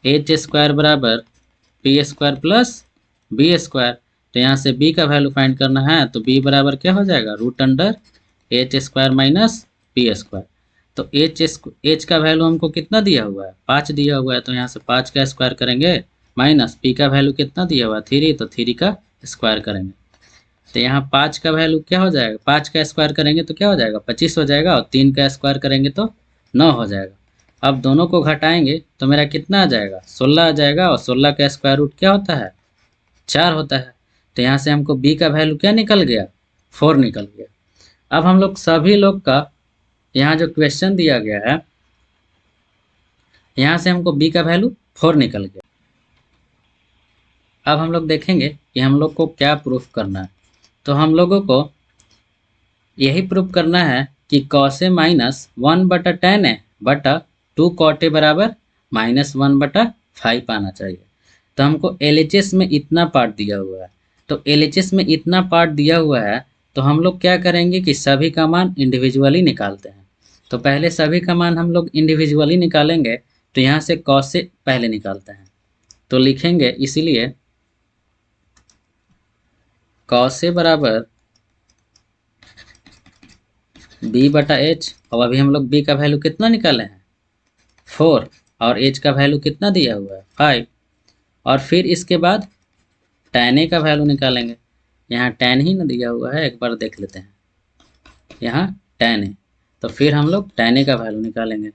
h² बराबर p² प्लस b²। तो यहाँ से b का वैल्यू फाइंड करना है, तो b बराबर क्या हो जाएगा √h² माइनस p²। तो h का वैल्यू हमको कितना दिया हुआ है 5 दिया हुआ है, तो यहाँ से 5 का स्क्वायर करेंगे माइनस p का वैल्यू कितना दिया हुआ है 3, तो 3 का स्क्वायर करेंगे। तो यहाँ 5 का वैल्यू क्या हो जाएगा 5 का स्क्वायर करेंगे तो क्या हो जाएगा 25 हो जाएगा, और 3 का स्क्वायर करेंगे तो 9 हो जाएगा। अब दोनों को घटाएंगे तो मेरा कितना आ जाएगा, 16 आ जाएगा, और 16 का स्क्वायर रूट क्या होता है, 4 होता है। तो यहाँ से हमको b का वैल्यू क्या निकल गया, 4 निकल गया। अब हम लोग सभी लोग का यहाँ जो क्वेश्चन दिया गया है, यहाँ से हमको b का वैल्यू 4 निकल गया। अब हम लोग देखेंगे कि हम लोग को क्या प्रूफ करना है। तो हम लोगों को यही प्रूफ करना है कि cos ए माइनस 1/tan ए बटा 2 cot ए बराबर -1/5 आना चाहिए। तो हमको LHS में इतना पार्ट दिया हुआ है, तो LHS में इतना पार्ट दिया हुआ है, तो हम लोग क्या करेंगे कि सभी का मान इंडिविजुअली निकालते हैं। तो पहले सभी का मान हम लोग इंडिविजुअली निकालेंगे, तो यहाँ से cos ए पहले निकालते हैं, तो लिखेंगे इसीलिए cos ए बराबर b/h। और अभी हम लोग b का वैल्यू कितना निकाले हैं, 4, और h का वैल्यू कितना दिया हुआ है, 5। और फिर इसके बाद tan a का वैल्यू निकालेंगे। यहाँ tan ही ना दिया हुआ है, एक बार देख लेते हैं, यहाँ tan a। तो फिर हम लोग tan a का वैल्यू निकालेंगे।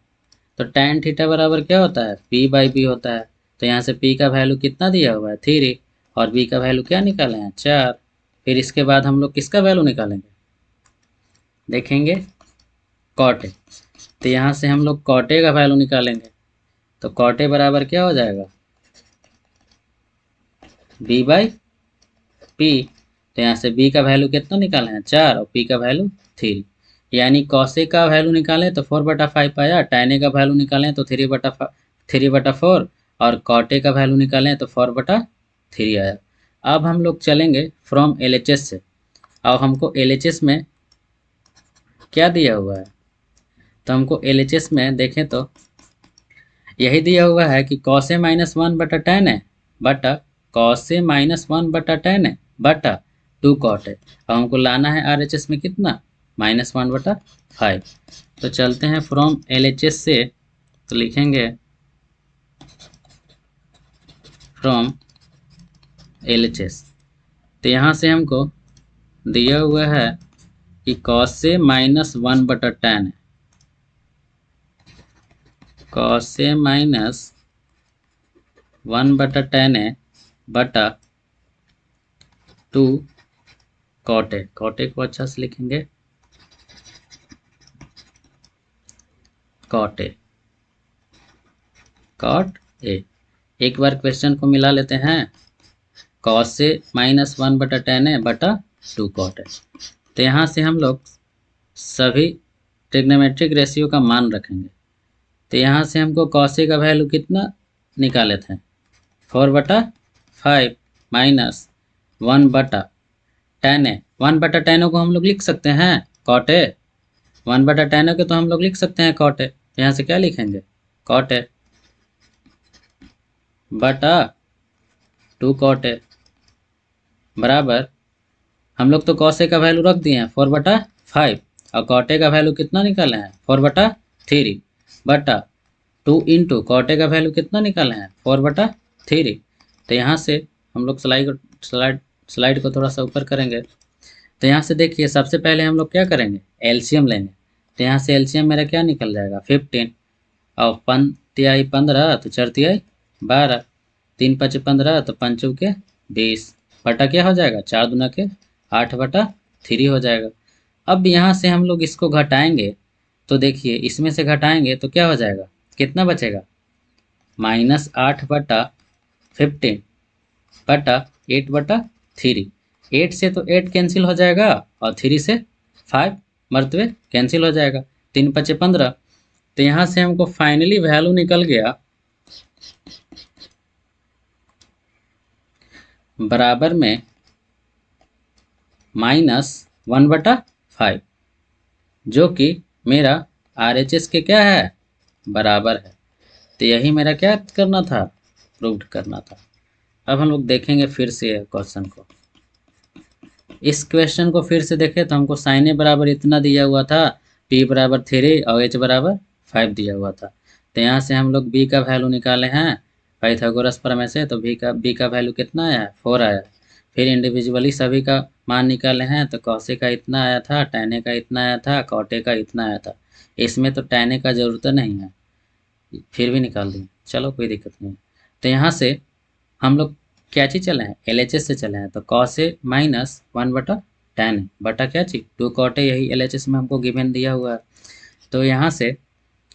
तो tan थीटा बराबर क्या होता है, p/b होता है। तो यहाँ से p का वैल्यू कितना दिया हुआ है, 3, और b का वैल्यू क्या निकाले हैं, 4। फिर इसके बाद हम लोग किसका वैल्यू निकालेंगे, देखेंगे cot a। तो यहाँ से हम लोग cot a का वैल्यू निकालेंगे। तो cot a बराबर क्या हो जाएगा, b/p। तो यहाँ से b का वैल्यू कितना निकाले हैं, 4, और p का वैल्यू 3। यानी cos a का वैल्यू निकालें तो 4/5 आया, tan a का वैल्यू निकालें तो 3/4, और cot a का वैल्यू निकालें तो 4/3 आया। अब हम लोग चलेंगे फ्रॉम LHS से। अब हमको LHS में क्या दिया हुआ है, तो हमको LHS में देखें तो यही दिया हुआ है कि cos a minus 1/tan a बटा cos a minus 1/tan a बटा 2 cot a। अब हमको लाना है RHS में कितना, -1/5। तो चलते हैं फ्रॉम LHS से, तो लिखेंगे फ्रॉम LHS। तो यहाँ से हमको दिया हुआ है कि cos a minus 1/tan a, cos a minus 1/tan a बटा 2 cot a। cot a को अच्छा से लिखेंगे cot a। एक बार क्वेश्चन को मिला लेते हैं, cos a minus 1/tan a बटा 2 cot a। तो यहाँ से हम लोग सभी ट्रिग्नोमेट्रिक रेशियो का मान रखेंगे। तो यहाँ से हमको cos a का वैल्यू कितना निकाले थे, 4/5 minus 1/tan a। 1/tan a को हम लोग लिख सकते हैं cot a, 1/tan a को तो हम लोग लिख सकते हैं cot a। यहाँ से क्या लिखेंगे, cot a बटा 2 cot a बराबर, हम लोग तो cos a का वैल्यू रख दिए हैं 4/5, और cot a का वैल्यू कितना निकाले हैं, 4/3 बटा 2 इंटू cot a का वैल्यू कितना निकाले हैं, 4/3। तो यहाँ से हम लोग स्लाइड को थोड़ा सा ऊपर करेंगे। तो यहाँ से देखिए सबसे पहले हम लोग क्या करेंगे, एलसीएम लेंगे। तो यहाँ से एलसीएम मेरा क्या निकल जाएगा, 15, और 5×3 15, तो 4×3 12, 3×5 15, तो 5×4 20 बटा क्या हो जाएगा, 4×2 8/3 हो जाएगा। अब यहाँ से हम लोग इसको घटाएंगे, तो देखिए इसमें से घटाएंगे तो क्या हो जाएगा, कितना बचेगा, -8/15 बटा 8/3। 8 से तो 8 कैंसिल हो जाएगा, और 3 से 5 मरतबे कैंसिल हो जाएगा, 3×5 15। तो यहाँ से हमको फाइनली वैल्यू निकल गया बराबर में -1/5, जो कि मेरा RHS के क्या है, बराबर है। तो यही मेरा क्या करना था, प्रूव करना था। अब हम लोग देखेंगे फिर से क्वेश्चन को। इस क्वेश्चन को फिर से देखें तो हमको sin a बराबर इतना दिया हुआ था, p बराबर 3 और h बराबर 5 दिया हुआ था। तो यहाँ से हम लोग b का वैल्यू निकाले हैं पाइथागोरस प्रमेय से। तो b का वैल्यू कितना आया, 4 आया। फिर इंडिविजुअली सभी का मान निकाले हैं, तो cos a का इतना आया था, tan a का इतना आया था, cot a का इतना आया था। इसमें तो tan a का ज़रूरत नहीं है, फिर भी निकाल दिए, चलो कोई दिक्कत नहीं है। तो यहाँ से हम लोग क्या चीज़ चले हैं, LHS से चले हैं, तो cos A minus 1/tan A बटा क्या चीज़ 2 cot A, यही LHS में हमको गिवन दिया हुआ है। तो यहाँ से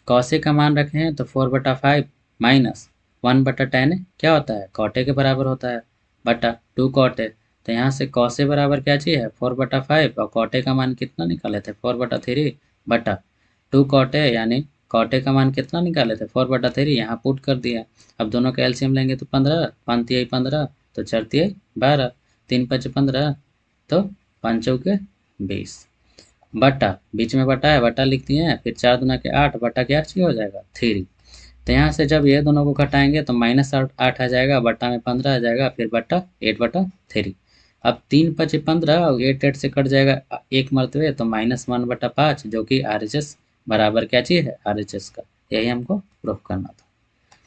cos A का मान रखे हैं तो 4/5 माइनस 1/tan A क्या होता है, cot A के बराबर होता है, बटा 2 cot A। तो यहाँ से cos A बराबर क्या चीज़ है 4/5 और cot A का मान कितना निकाले थे 4/3 बटा 2 cot A, यानी cot A का मान कितना निकाले थे 4/3, यहाँ पुट कर दिया। अब दोनों का एलसीएम लेंगे तो 15, 5 तिहाई 15, तो 4 तिहाई 12, 3 5 15, तो 5 चौके 20, बटा बीच में बटा है, बटा लिख दिए हैं, फिर 4 दूना के 8 बटा क्या चीज हो जाएगा 3। तो यहाँ से जब ये दोनों को घटाएंगे तो -8 आ जाएगा, बटा में 15 आ जाएगा, फिर बटा 8/3। अब 3 5 15 और 8 से कट जाएगा एक मरतबे, तो -1/5, जो कि RHS बराबर क्या चीज़ है RHS का, यही हमको प्रूफ करना था।